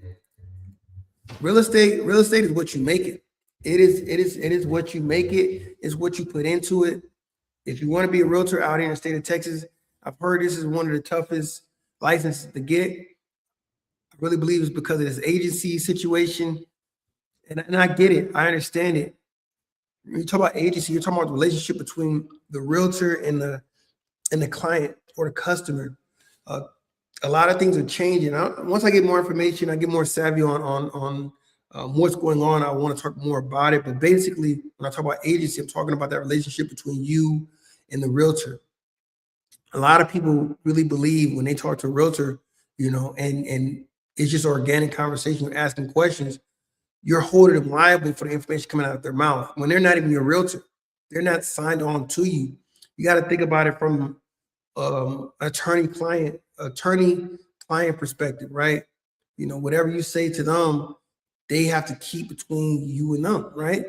Real estate is what you make it. It is what you make it. It's what you put into it. If you want to be a realtor out here in the state of Texas, I've heard this is one of the toughest licenses to get. I really believe it's because of this agency situation. And I get it. I understand it. When you talk about agency, you're talking about the relationship between the realtor and the client or the customer. A lot of things are changing. Once I get more information, I get more savvy on what's going on. I want to talk more about it. But basically, when I talk about agency, I'm talking about that relationship between you and the realtor. A lot of people really believe when they talk to a realtor, and it's just organic conversation, you're asking questions, you're holding them liable for the information coming out of their mouth when they're not even your realtor. They're not signed on to you. You got to think about it from attorney client perspective, right? Whatever you say to them, they have to keep between you and them, right?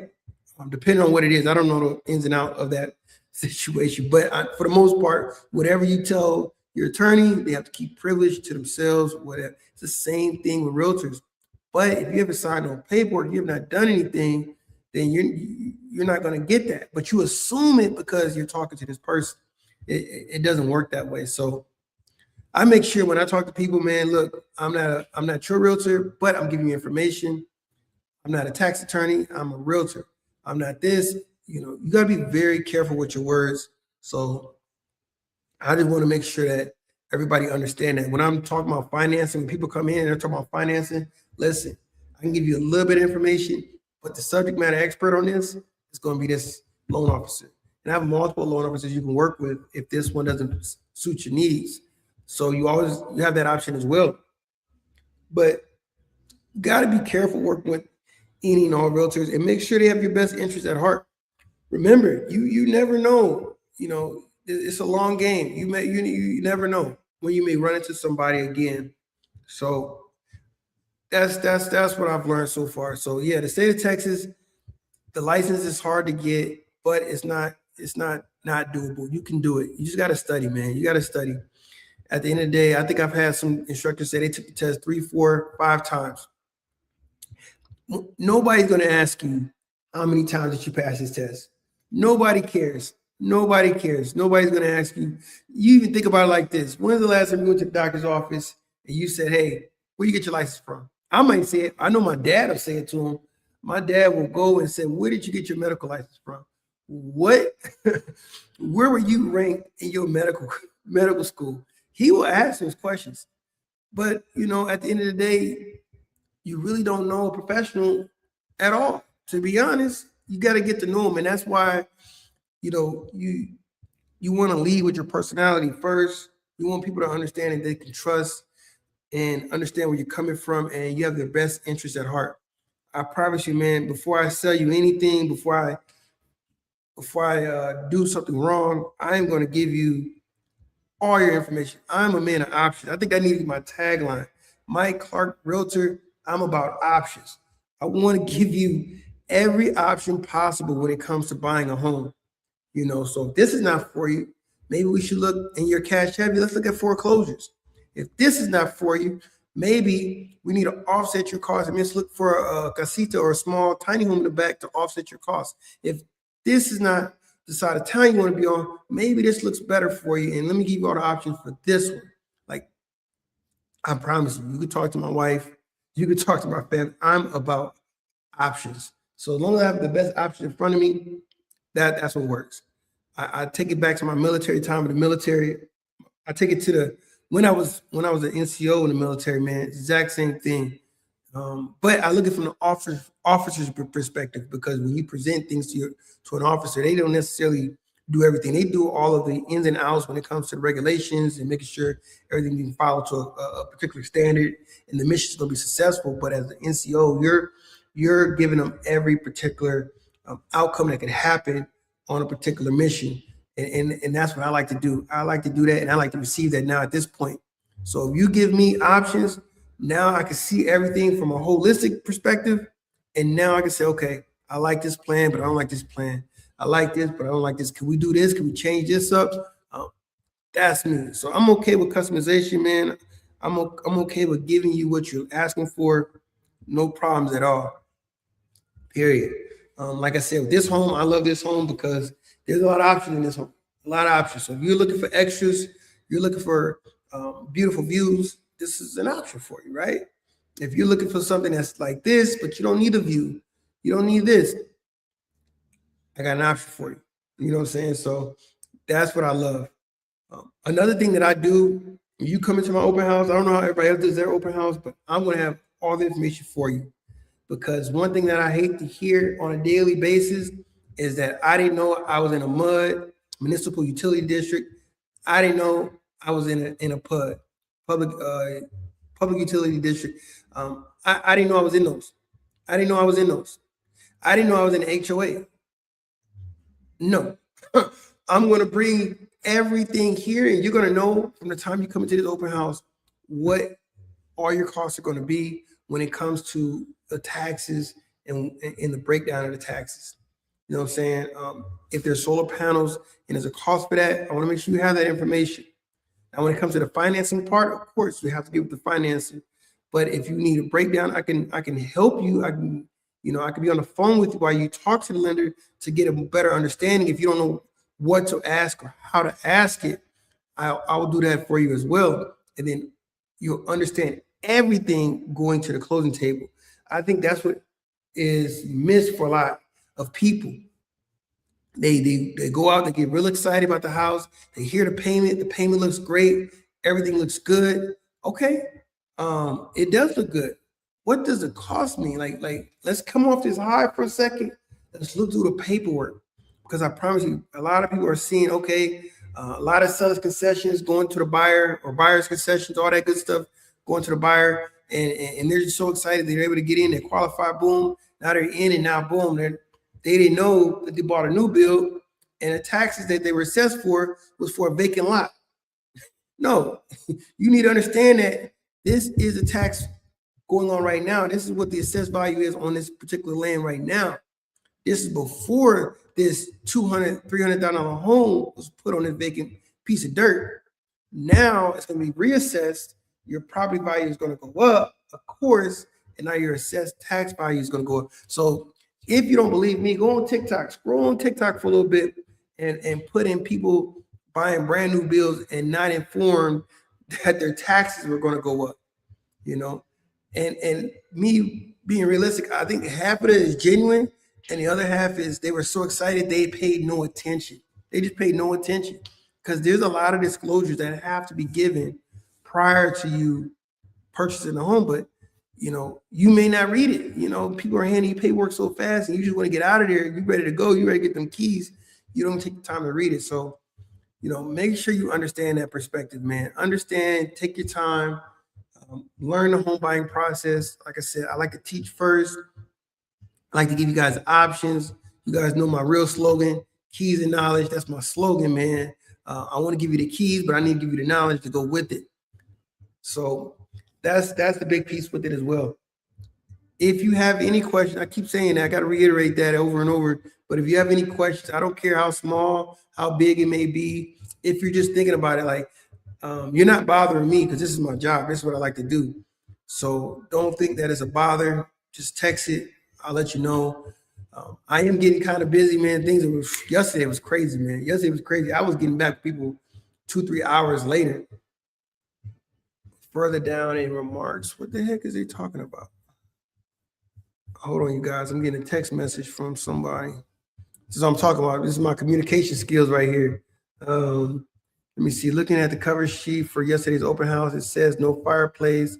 Depending on what it is. I don't know the ins and outs of that situation, but for the most part, whatever you tell your attorney, they have to keep privilege to themselves. Whatever. It's the same thing with realtors. But if you haven't signed on paperwork, you have not done anything, then you're not going to get that. But you assume it because you're talking to this person. It doesn't work that way. So I make sure when I talk to people, man, look, I'm not your realtor, but I'm giving you information. I'm not a tax attorney. I'm a realtor. I'm not this. You got to be very careful with your words. So I just want to make sure that everybody understand that when I'm talking about financing, when people come in and they're talking about financing, listen, I can give you a little bit of information, but the subject matter expert on this is going to be this loan officer. And I have multiple loan officers you can work with if this one doesn't suit your needs. So you have that option as well. But got to be careful working with any and all realtors and make sure they have your best interest at heart. Remember, you never know. You know, it's a long game. You never know when you may run into somebody again. So that's what I've learned so far. So yeah, the state of Texas, the license is hard to get, but it's not doable. You can do it. You just got to study, man. You got to study. At the end of the day, I think I've had some instructors say they took the test 3, 4, 5 times. Nobody's going to ask you how many times did you pass this test. Nobody cares. Nobody cares. Nobody's going to ask you. You even think about it like this. When's the last time you went to the doctor's office and you said, hey, where you get your license from? I might say it. I know my dad will say it to him. My dad will go and say, where did you get your medical license from? What? Where were you ranked in your medical school? He will ask those questions. But, at the end of the day, you really don't know a professional at all. To be honest, you got to get to know them. And that's why, you want to lead with your personality first. You want people to understand that they can trust and understand where you're coming from, and you have their best interest at heart. I promise you, man, before I sell you anything, before I do something wrong, I'm going to give you all your information. I'm a man of options. I think that needs to be my tagline. Mike Clark, realtor, I'm about options. I want to give you every option possible when it comes to buying a home. So if this is not for you, maybe we should look in your cash heavy. Let's look at foreclosures. If this is not for you, maybe we need to offset your costs. Let's look for a casita or a small tiny home in the back to offset your costs. If this is not the side of town you want to be on, maybe this looks better for you. And let me give you all the options for this one. Like, I promise you could talk to my wife, you could talk to my family. I'm about options. So as long as I have the best option in front of me, that's what works. I take it back to my military time in the military. I take it to when I was an NCO in the military, man, exact same thing. But I look at it from the officer's perspective, because when you present things to an officer, they don't necessarily do everything. They do all of the ins and outs when it comes to the regulations and making sure everything being followed to a particular standard and the mission is going to be successful. But as the NCO, you're giving them every particular outcome that could happen on a particular mission. And that's what I like to do. I like to do that, and I like to receive that now at this point. So if you give me options, now I can see everything from a holistic perspective. And now I can say, okay, I like this plan, but I don't like this plan. I like this, but I don't like this. Can we do this? Can we change this up? That's me. So I'm okay with customization, man. I'm okay with giving you what you're asking for. No problems at all. Period. Like I said, with this home, I love this home because there's a lot of options in this home. A lot of options. So if you're looking for extras, you're looking for beautiful views, this is an option for you, right? If you're looking for something that's like this, but you don't need a view, you don't need this, I got an option for you. You know what I'm saying? So that's what I love. Another thing that I do, when you come into my open house, I don't know how everybody else does their open house, but I'm going to have all the information for you. Because one thing that I hate to hear on a daily basis is that I didn't know I was in a MUD, municipal utility district. I didn't know I was in a PUD, public utility district. I didn't know I was in those. I didn't know I was in those. I didn't know I was in the HOA. No, I'm going to bring everything here, and you're going to know from the time you come into this open house what all your costs are going to be when it comes to the taxes and the breakdown of the taxes. You know what I'm saying? If there's solar panels and there's a cost for that, I want to make sure you have that information. Now, when it comes to the financing part, of course, we have to give it the financing. But if you need a breakdown, I can help you. I can be on the phone with you while you talk to the lender to get a better understanding. If you don't know what to ask or how to ask it, I will do that for you as well. And then you'll understand everything going to the closing table. I think that's what is missed for a lot of people. They go out, they get real excited about the house. They hear the payment looks great, everything looks good. Okay, it does look good. What does it cost me? Like let's come off this high for a second. Let's look through the paperwork, because I promise you, a lot of people are seeing, okay, a lot of sellers concessions going to the buyer, or buyer's concessions, all that good stuff going to the buyer. and they're just so excited they're able to get in, they qualify, boom, now they're in, and now boom, they didn't know that they bought a new build and the taxes that they were assessed for was for a vacant lot. No, you need to understand that this is a tax going on right now. This is what the assessed value is on this particular land right now. This is before this $200,000, $300,000 home was put on this vacant piece of dirt. Now it's going to be reassessed. Your property value is going to go up, of course, and now your assessed tax value is going to go up. So if you don't believe me, go on TikTok, scroll on TikTok for a little bit and put in people buying brand new bills and not informed that their taxes were going to go up, you know? And me being realistic, I think half of it is genuine, and the other half is they were so excited they paid no attention. They just paid no attention because there's a lot of disclosures that have to be given prior to you purchasing the home, but you may not read it. People are handing you paperwork so fast, and you just want to get out of there. You're ready to go. You're ready to get them keys. You don't take the time to read it. So, make sure you understand that perspective, man. Understand, take your time, learn the home buying process. Like I said, I like to teach first. I like to give you guys options. You guys know my real slogan, keys and knowledge. That's my slogan, man. I want to give you the keys, but I need to give you the knowledge to go with it. So that's the big piece with it as well. If you have any questions, I keep saying that, I got to reiterate that over and over. But if you have any questions, I don't care how small, how big it may be. If you're just thinking about it, like you're not bothering me because this is my job. This is what I like to do. So don't think that it's a bother. Just text it. I'll let you know. I am getting kind of busy, man. Yesterday was crazy, man. Yesterday was crazy. I was getting back to people 2-3 hours later. Further down in remarks, what the heck is they talking about? Hold on, you guys. I'm getting a text message from somebody. This is what I'm talking about. This is my communication skills right here. Let me see. Looking at the cover sheet for yesterday's open house, it says no fireplace.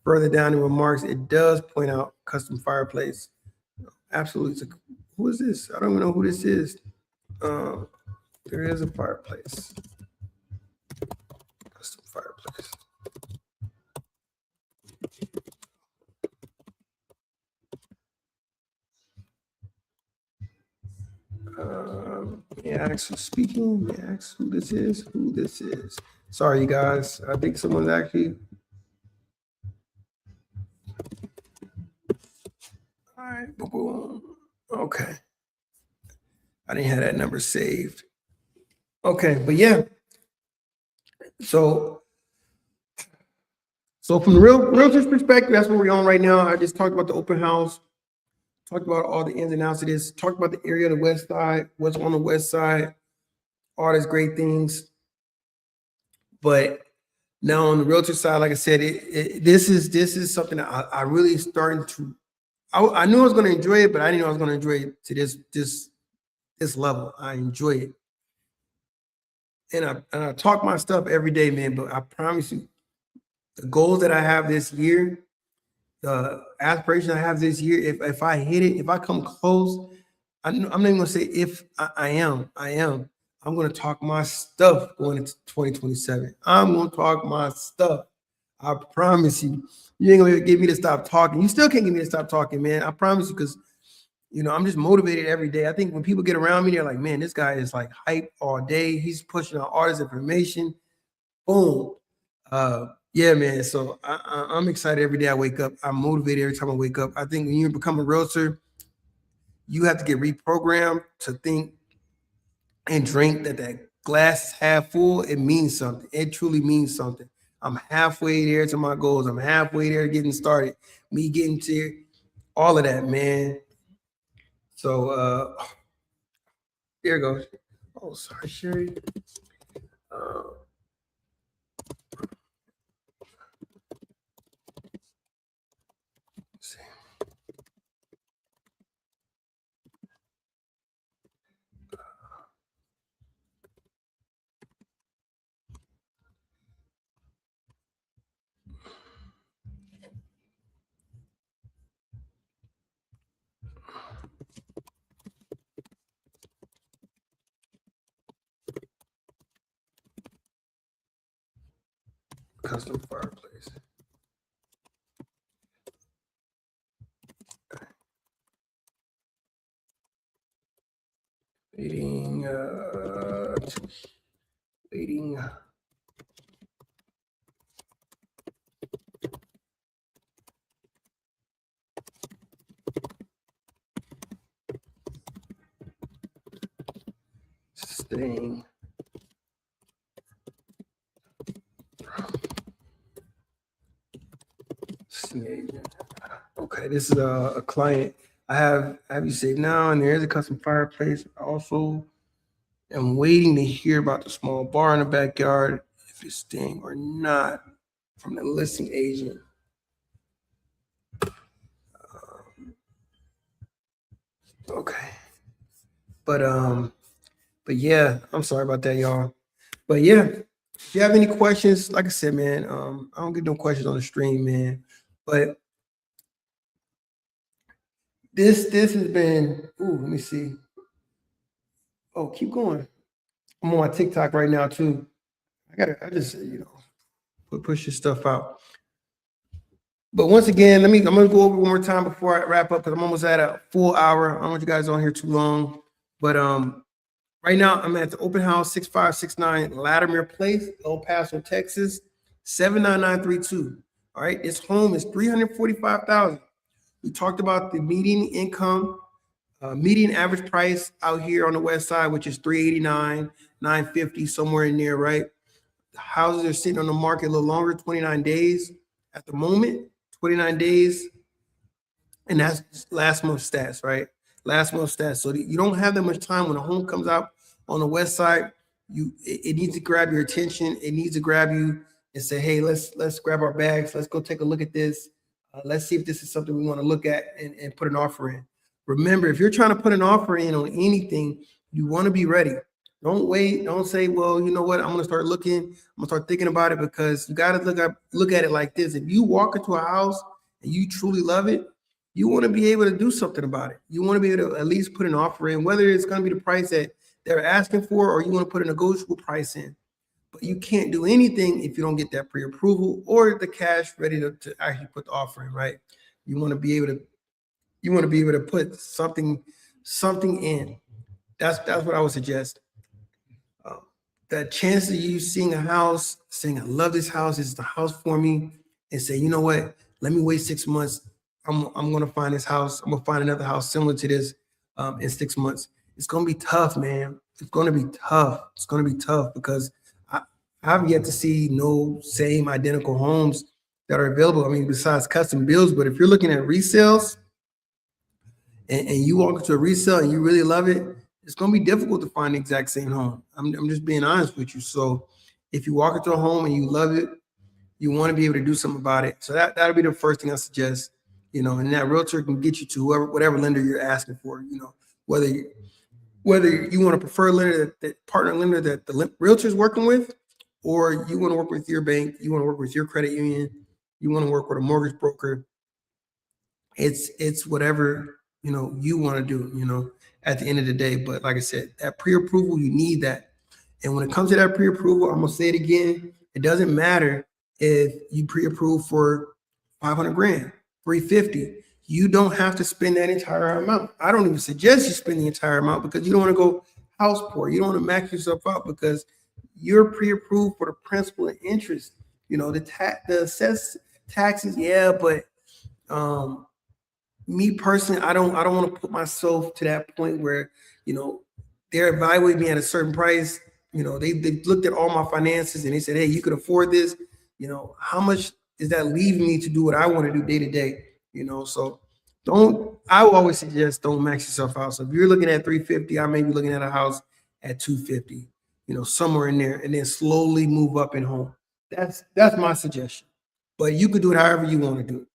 Further down in remarks, it does point out custom fireplace. Absolutely. Who is this? I don't even know who this is. There is a fireplace. Custom fireplace. May I ask who's speaking? May I ask who this is? Who this is? Sorry, you guys. I think someone's actually. All right. Boom. Okay. I didn't have that number saved. Okay, but yeah. So from the realtor's perspective, that's what we're on right now. I just talked about the open house, talked about all the ins and outs of this, talked about the area of the west side, what's on the west side, all these great things. But now on the realtor side, like I said, this is something that I really starting to. I knew I was going to enjoy it, but I didn't know I was going to enjoy it to this level. I enjoy it, and I talk my stuff every day, man. But I promise you, the goals that I have this year, the aspiration I have this year, if I hit it, if I come close, I'm not even gonna say if I am. I'm gonna talk my stuff going into 2027. I'm gonna talk my stuff. I promise you. You ain't gonna get me to stop talking. You still can't get me to stop talking, man. I promise you, because I'm just motivated every day. I think when people get around me, they're like, man, this guy is like hype all day. He's pushing out all this information. Boom. Yeah, man. So I'm excited every day I wake up. I'm motivated every time I wake up. I think when you become a realtor, you have to get reprogrammed to think and drink that glass is half full. It means something. It truly means something. I'm halfway there to my goals. I'm halfway there getting started. Me getting to all of that, man. So there it goes. Oh, sorry, Sherry. Custom fireplace. waiting. Staying. Okay, this is a client. I have you saved now, and there's a custom fireplace. Also, I'm waiting to hear about the small bar in the backyard, if it's staying or not, from the listing agent. Okay, but yeah, I'm sorry about that, y'all. But yeah, if you have any questions, like I said, man, I don't get no questions on the stream, man. But this has been. Ooh, let me see. Oh, keep going. I'm on my TikTok right now too. I just push your stuff out. But once again, I'm gonna go over one more time before I wrap up because I'm almost at a full hour. I don't want you guys on here too long. But right now I'm at the open house 6569 Latimer Place, El Paso, Texas, 79932. All right, this home is $345,000. We talked about the median income, median average price out here on the west side, which is 389, 950, somewhere in there, right? The houses are sitting on the market a little longer, 29 days at the moment, 29 days. And that's last month's stats, right? Last month's stats. So you don't have that much time when a home comes out on the west side. It needs to grab your attention. It needs to grab you and say, hey, let's grab our bags. Let's go take a look at this. Let's see if this is something we want to look at and put an offer in. Remember, if you're trying to put an offer in on anything, you want to be ready. Don't wait. Don't say, well, you know what? I'm going to start looking. I'm going to start thinking about it, because you got to look at it like this. If you walk into a house and you truly love it, you want to be able to do something about it. You want to be able to at least put an offer in, whether it's going to be the price that they're asking for, or you want to put a negotiable price in. But you can't do anything if you don't get that pre-approval or the cash ready to actually put the offer in, right? You want to be able to put something in. That's what I would suggest. The chance of you seeing a house, saying, I love this house, it's the house for me, and say, you know what, let me wait 6 months. I'm going to find this house. I'm going to find another house similar to this in 6 months. It's going to be tough, man. It's going to be tough. It's going to be tough because I've yet to see no same identical homes that are available. I mean, besides custom builds, but if you're looking at resales and you walk into a resale and you really love it, it's going to be difficult to find the exact same home. I'm just being honest with you. So if you walk into a home and you love it, you want to be able to do something about it. So that'll be the first thing I suggest, and that realtor can get you to whatever lender you're asking for, whether you want to prefer a lender that partner lender that the realtor's working with, or you want to work with your bank, you want to work with your credit union, you want to work with a mortgage broker. It's whatever, you want to do, at the end of the day. But like I said, that pre-approval, you need that. And when it comes to that pre-approval, I'm going to say it again. It doesn't matter if you pre-approve for 500 grand, 350. You don't have to spend that entire amount. I don't even suggest you spend the entire amount, because you don't want to go house poor. You don't want to max yourself out, because you're pre-approved for the principal and interest. The assessed taxes, yeah, but me personally, I don't want to put myself to that point where, they're evaluating me at a certain price. They've looked at all my finances and they said, hey, you could afford this. How much is that leaving me to do what I want to do day to day? So I will always suggest don't max yourself out. So if you're looking at 350, I may be looking at a house at 250, somewhere in there, and then slowly move up in home. That's my suggestion. But you could do it however you want to do it.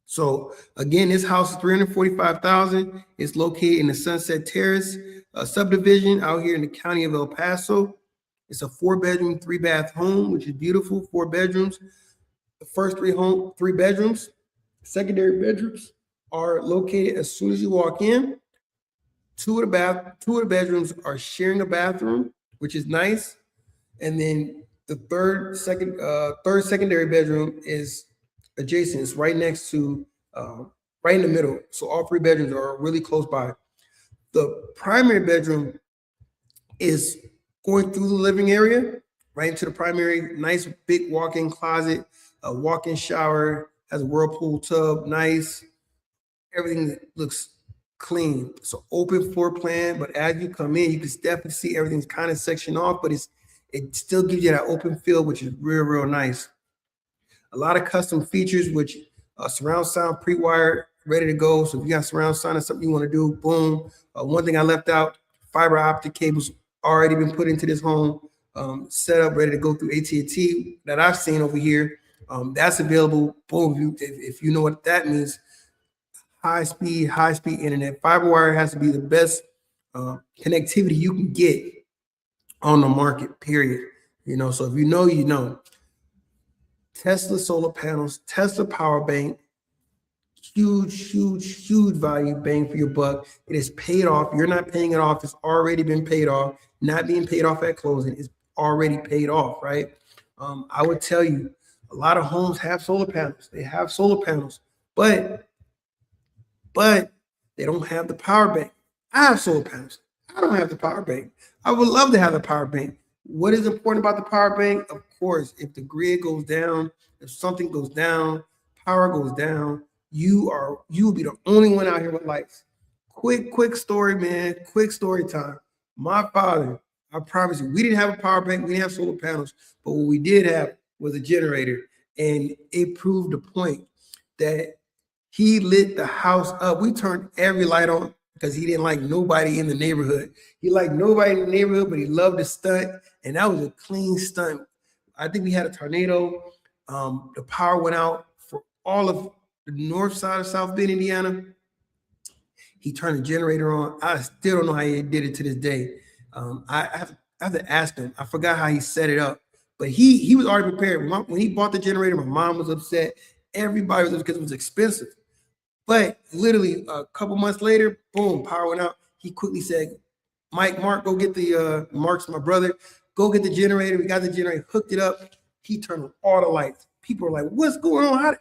So again, this house is $345,000. It's located in the Sunset Terrace subdivision out here in the county of El Paso. It's a 4-bedroom, 3-bath home, which is beautiful. 4 bedrooms. The first three bedrooms, secondary bedrooms are located as soon as you walk in. Two of the bedrooms are sharing a bathroom, which is nice. And then the third secondary bedroom is adjacent. It's right next to, right in the middle. So all 3 bedrooms are really close by. The primary bedroom is going through the living area, right into the primary. Nice big walk-in closet, a walk-in shower, has a whirlpool tub, nice. Everything looks clean. So open floor plan, but as you come in, you can definitely see everything's kind of sectioned off, but it still gives you that open feel, which is real nice. A lot of custom features, which surround sound pre-wired, ready to go. So if you got surround sound or something you want to do, boom. One thing I left out, fiber optic cables already been put into this home, set up, ready to go through AT&T that I've seen over here. That's available. Boom, if you know what that means. High speed internet. Fiber wire has to be the best connectivity you can get on the market, period. So if you know, you know. Tesla solar panels, Tesla power bank, huge value bang for your buck. It is paid off. You're not paying it off. It's already been paid off. Not being paid off at closing. It's already paid off, right? I would tell you, a lot of homes have solar panels. They have solar panels, but they don't have the power bank. I have solar panels. I don't have the power bank. I would love to have the power bank. What is important about the power bank? Of course, if the grid goes down, if something goes down, power goes down, you will be the only one out here with lights. Quick story, man. Quick story time. My father, I promise you, we didn't have a power bank, we didn't have solar panels, but what we did have was a generator, and it proved the point that he lit the house up. We turned every light on because he didn't like nobody in the neighborhood. He liked nobody in the neighborhood, but he loved the stunt, and that was a clean stunt. I think we had a tornado. The power went out for all of the north side of South Bend, Indiana. He turned the generator on. I still don't know how he did it to this day. I have to ask him. I forgot how he set it up, but he was already prepared. When he bought the generator, my mom was upset. Everybody was upset because it was expensive. But literally a couple months later, boom, power went out. He quickly said, Mark, go get the, Mark's my brother, go get the generator. We got the generator, hooked it up. He turned on all the lights. People were like, what's going on?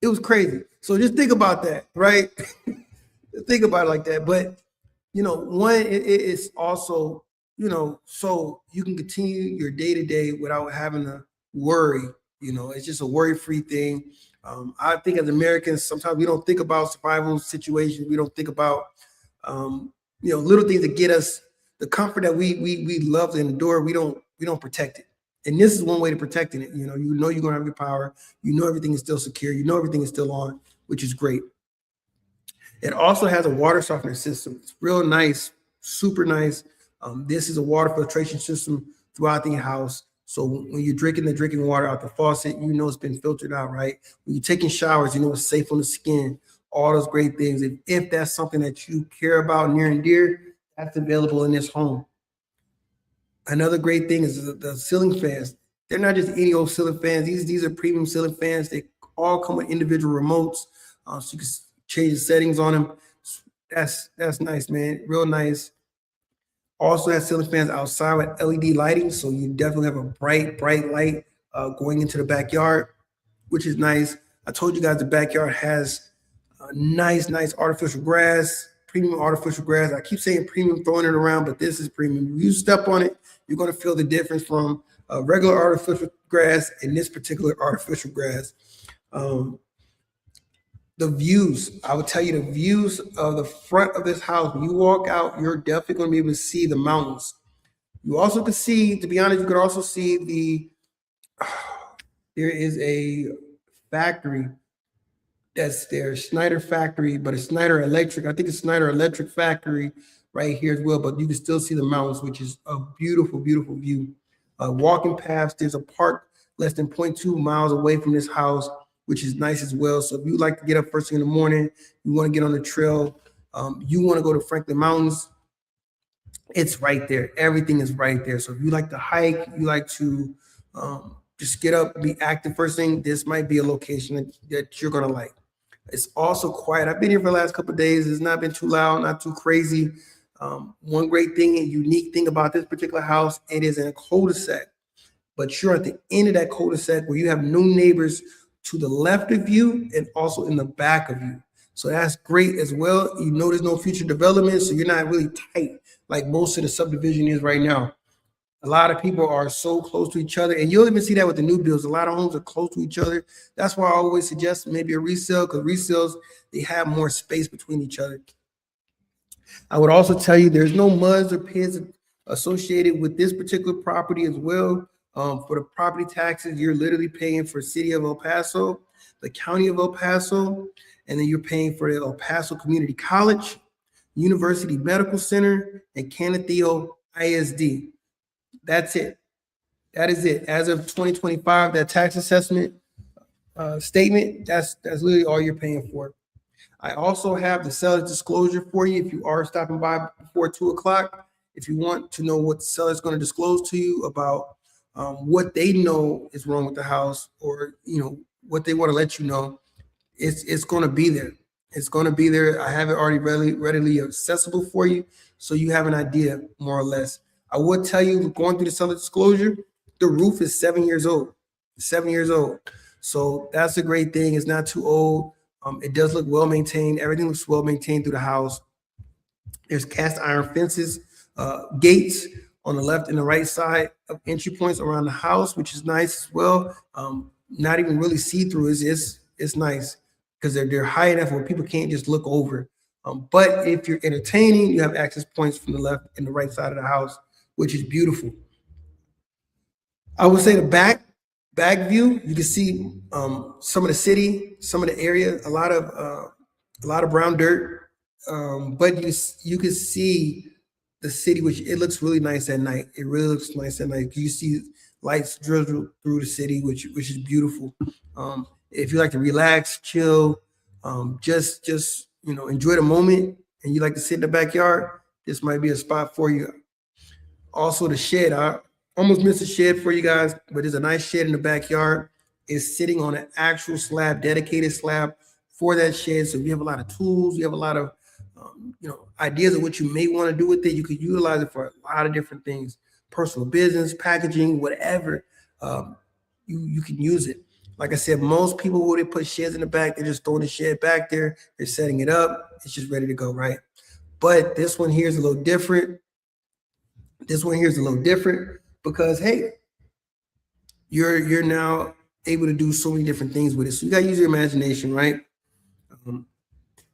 It was crazy. So just think about that, right? Think about it like that. But, it's also, so you can continue your day-to-day without having to worry. It's just a worry-free thing. I think as Americans, sometimes we don't think about survival situations. We don't think about, little things that get us the comfort that we love to endure. We don't protect it. And this is one way to protecting it. You're gonna have your power. Everything is still secure. Everything is still on, which is great. It also has a water softener system. It's real nice, super nice. This is a water filtration system throughout the house. So when you're drinking the drinking water out the faucet, it's been filtered out, right? When you're taking showers, it's safe on the skin, all those great things. If that's something that you care about near and dear, that's available in this home. Another great thing is the ceiling fans. They're not just any old ceiling fans. These are premium ceiling fans. They all come with individual remotes, so you can change the settings on them. That's nice, man. Real nice. Also has ceiling fans outside with LED lighting, so you definitely have a bright light going into the backyard, which is nice. I told you guys the backyard has nice artificial grass, premium artificial grass. I keep saying premium, throwing it around, but this is premium. If you step on it, you're going to feel the difference from regular artificial grass and this particular artificial grass. The views, I would tell you the views of the front of this house, when you walk out, you're definitely going to be able to see the mountains. You also can see, to be honest, you could also see there is a factory that's there, Schneider factory, but it's Schneider Electric. I think it's Schneider Electric factory right here as well, but you can still see the mountains, which is a beautiful view. Walking paths, there's a park less than 0.2 miles away from this house, which is nice as well. So if you like to get up first thing in the morning, you want to get on the trail, you want to go to Franklin Mountains, it's right there. Everything is right there. So if you like to hike, you like to just get up, be active first thing, this might be a location that you're going to like. It's also quiet. I've been here for the last couple of days. It's not been too loud, not too crazy. One great thing and unique thing about this particular house, it is in a cul-de-sac, but you're at the end of that cul-de-sac where you have no neighbors to the left of you and also in the back of you. So that's great as well. There's no future development, so you're not really tight like most of the subdivision is right now. A lot of people are so close to each other, and you'll even see that with the new builds. A lot of homes are close to each other. That's why I always suggest maybe a resale, because resales, they have more space between each other. I would also tell you there's no muds or pits associated with this particular property as well. For the property taxes, you're literally paying for City of El Paso, the County of El Paso, and then you're paying for the El Paso Community College, University Medical Center, and Canateo ISD. That's it. That is it. As of 2025, that tax assessment statement, that's literally all you're paying for. I also have the seller's disclosure for you if you are stopping by before 2 o'clock. If you want to know what the seller is going to disclose to you about what they know is wrong with the house, or what they want to let you know, it's going to be there. It's going to be there. I have it already readily accessible for you, so you have an idea more or less. I would tell you, going through the seller disclosure, the roof is 7 years old. 7 years old. So that's a great thing. It's not too old. It does look well maintained. Everything looks well maintained through the house. There's cast iron fences, gates on the left and the right side of entry points around the house, which is nice as well. Not even really see-through. It's nice because they're high enough where people can't just look over. But if you're entertaining, you have access points from the left and the right side of the house, which is beautiful. I would say the back view, you can see some of the city, some of the area, a lot of brown dirt, but you can see the city, which it looks really nice at night. It really looks nice at night. You see lights drizzle through the city, which is beautiful. If you like to relax, chill, just enjoy the moment, and you like to sit in the backyard, this might be a spot for you. Also, the shed. I almost missed a shed for you guys, but there's a nice shed in the backyard. It's sitting on an actual slab, dedicated slab for that shed. So if you have a lot of tools, you have a lot of ideas of what you may want to do with it, you could utilize it for a lot of different things: personal business, packaging, whatever. You can use it. Like I said, most people who they put sheds in the back, they're just throwing the shed back there, they're setting it up, it's just ready to go, right? But this one here is a little different. This one here is a little different because, hey, you're now able to do so many different things with it. So you got to use your imagination, right?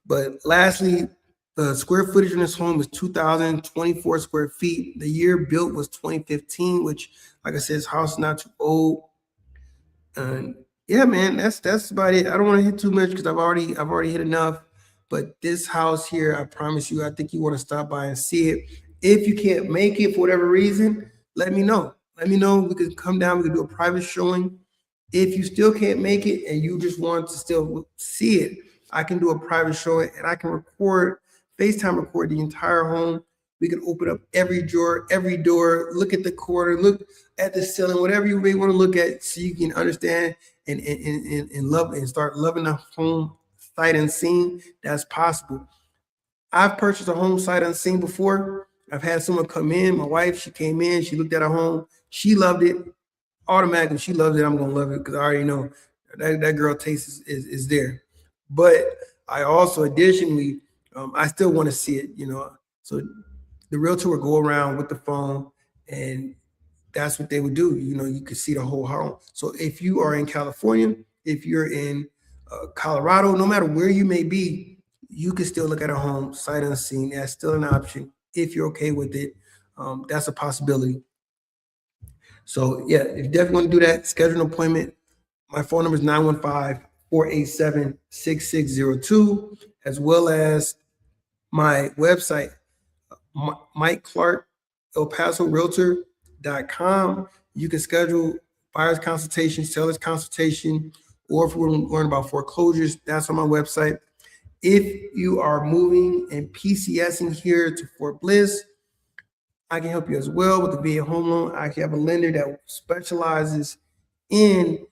But lastly, the square footage in this home is 2,024 square feet. The year built was 2015, which, like I said, this house is not too old. And yeah, man, that's about it. I don't want to hit too much because I've already hit enough. But this house here, I promise you, I think you want to stop by and see it. If you can't make it for whatever reason, let me know. Let me know. We could come down. We could do a private showing. If you still can't make it and you just want to still see it, I can do a private showing and I can FaceTime record the entire home. We can open up every drawer, every door, look at the corner, look at the ceiling, whatever you may want to look at, so you can understand and love and start loving the home sight unseen. That's possible. I've purchased a home sight unseen before. I've had someone come in. My wife, she came in, she looked at her home, she loved it. Automatically, she loves it. I'm gonna love it because I already know that girl taste is there. But I also additionally, I still want to see it, So the realtor would go around with the phone, and that's what they would do. You could see the whole home. So if you are in California, if you're in Colorado, no matter where you may be, you can still look at a home sight unseen. That's still an option if you're okay with it. That's a possibility. So yeah, if you definitely want to do that, schedule an appointment. My phone number is 915-487-6602, as well as my website, Mike Clark, El Paso Realtor.com. You can schedule buyer's consultation, seller's consultation, or if we want to learn about foreclosures, that's on my website. If you are moving and PCSing here to Fort Bliss, I can help you as well with the VA home loan. I actually have a lender that specializes in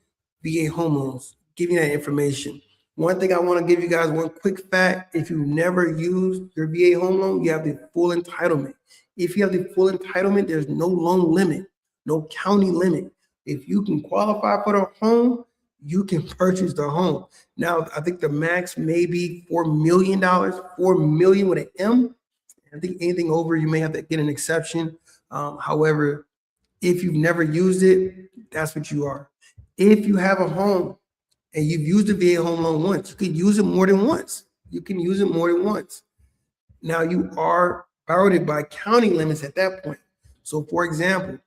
VA home loans, giving that information. One thing I want to give you guys, one quick fact: if you've never used your VA home loan, you have the full entitlement. If you have the full entitlement, there's no loan limit, no county limit. If you can qualify for the home, you can purchase the home. Now, I think the max may be $4 million, $4 million with an M. I think anything over, you may have to get an exception. However, if you've never used it, that's what you are. If you have a home and you've used the VA home loan once, you can use it more than once. You can use it more than once. Now you are bounded by county limits at that point. So for example,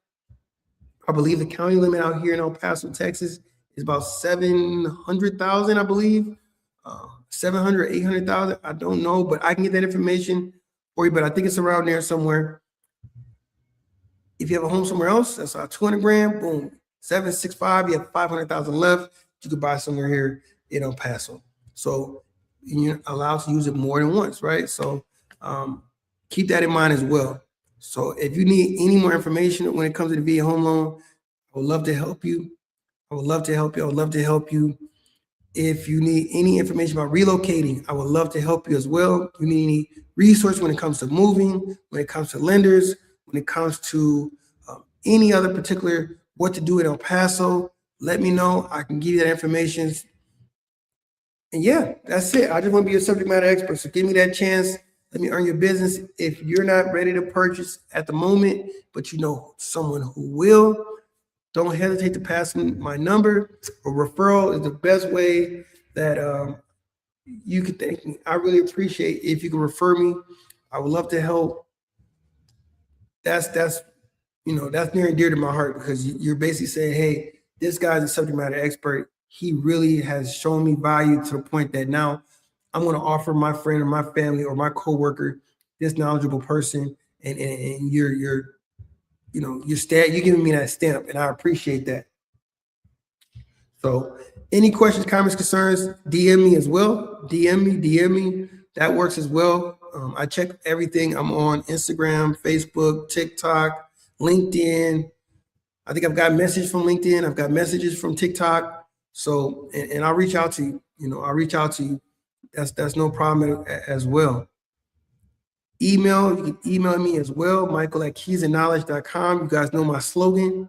I believe the county limit out here in El Paso, Texas is about 700,000, I believe. 700, 800,000, I don't know, but I can get that information for you, but I think it's around there somewhere. If you have a home somewhere else, that's 200 grand, boom, 765, you have 500,000 left. You could buy somewhere here in El Paso. So you're allowed to use it more than once, right? So keep that in mind as well. So if you need any more information when it comes to the VA home loan, I would love to help you. I would love to help you. I would love to help you. If you need any information about relocating, I would love to help you as well. If you need any resource when it comes to moving, when it comes to lenders, when it comes to any other particular what to do in El Paso, let me know. I can give you that information. And yeah, that's it. I just want to be a subject matter expert. So give me that chance. Let me earn your business. If you're not ready to purchase at the moment, but you know someone who will, don't hesitate to pass me my number. A referral is the best way that you could thank me. I really appreciate if you can refer me. I would love to help. That's near and dear to my heart, because you're basically saying, hey, this guy's a subject matter expert. He really has shown me value to the point that now I'm going to offer my friend or my family or my coworker this knowledgeable person, and you're giving me that stamp, and I appreciate that. So any questions, comments, concerns, DM me as well. DM me. That works as well. I check everything. I'm on Instagram, Facebook, TikTok, LinkedIn. I think I've got messages from LinkedIn. I've got messages from TikTok. So, and I'll reach out to you. I'll reach out to you. That's no problem as well. Email, you can email me as well, michael@keysandknowledge.com. You guys know my slogan.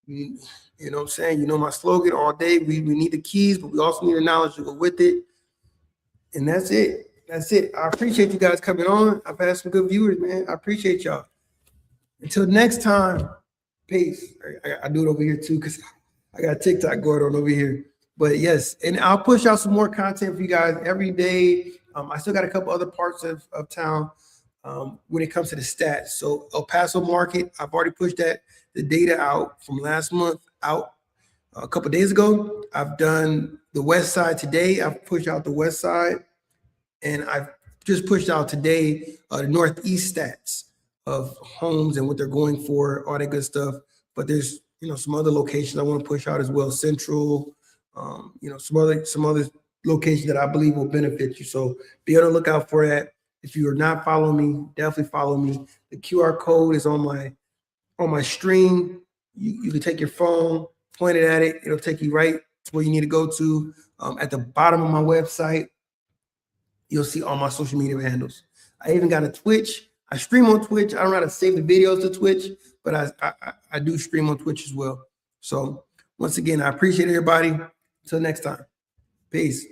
You know what I'm saying? You know my slogan all day. We need the keys, but we also need the knowledge to go with it. And that's it. That's it. I appreciate you guys coming on. I've had some good viewers, man. I appreciate y'all. Until next time, peace. I do it over here too, because I got TikTok going on over here. But yes, and I'll push out some more content for you guys every day. I still got a couple other parts of town when it comes to the stats. So El Paso market, I've already pushed the data out from last month out a couple of days ago. I've done the west side today. I've pushed out the west side, and I've just pushed out today the northeast stats of homes and what they're going for, all that good stuff. But there's some other locations I want to push out as well. Central, some other locations that I believe will benefit you. So be on the lookout for that. If you are not following me, definitely follow me. The QR code is on my stream. You can take your phone, point it at it. It'll take you right to where you need to go to. At the bottom of my website, you'll see all my social media handles. I even got a Twitch. I stream on Twitch. I don't know how to save the videos to Twitch, but I do stream on Twitch as well. So once again, I appreciate everybody. Until next time, peace.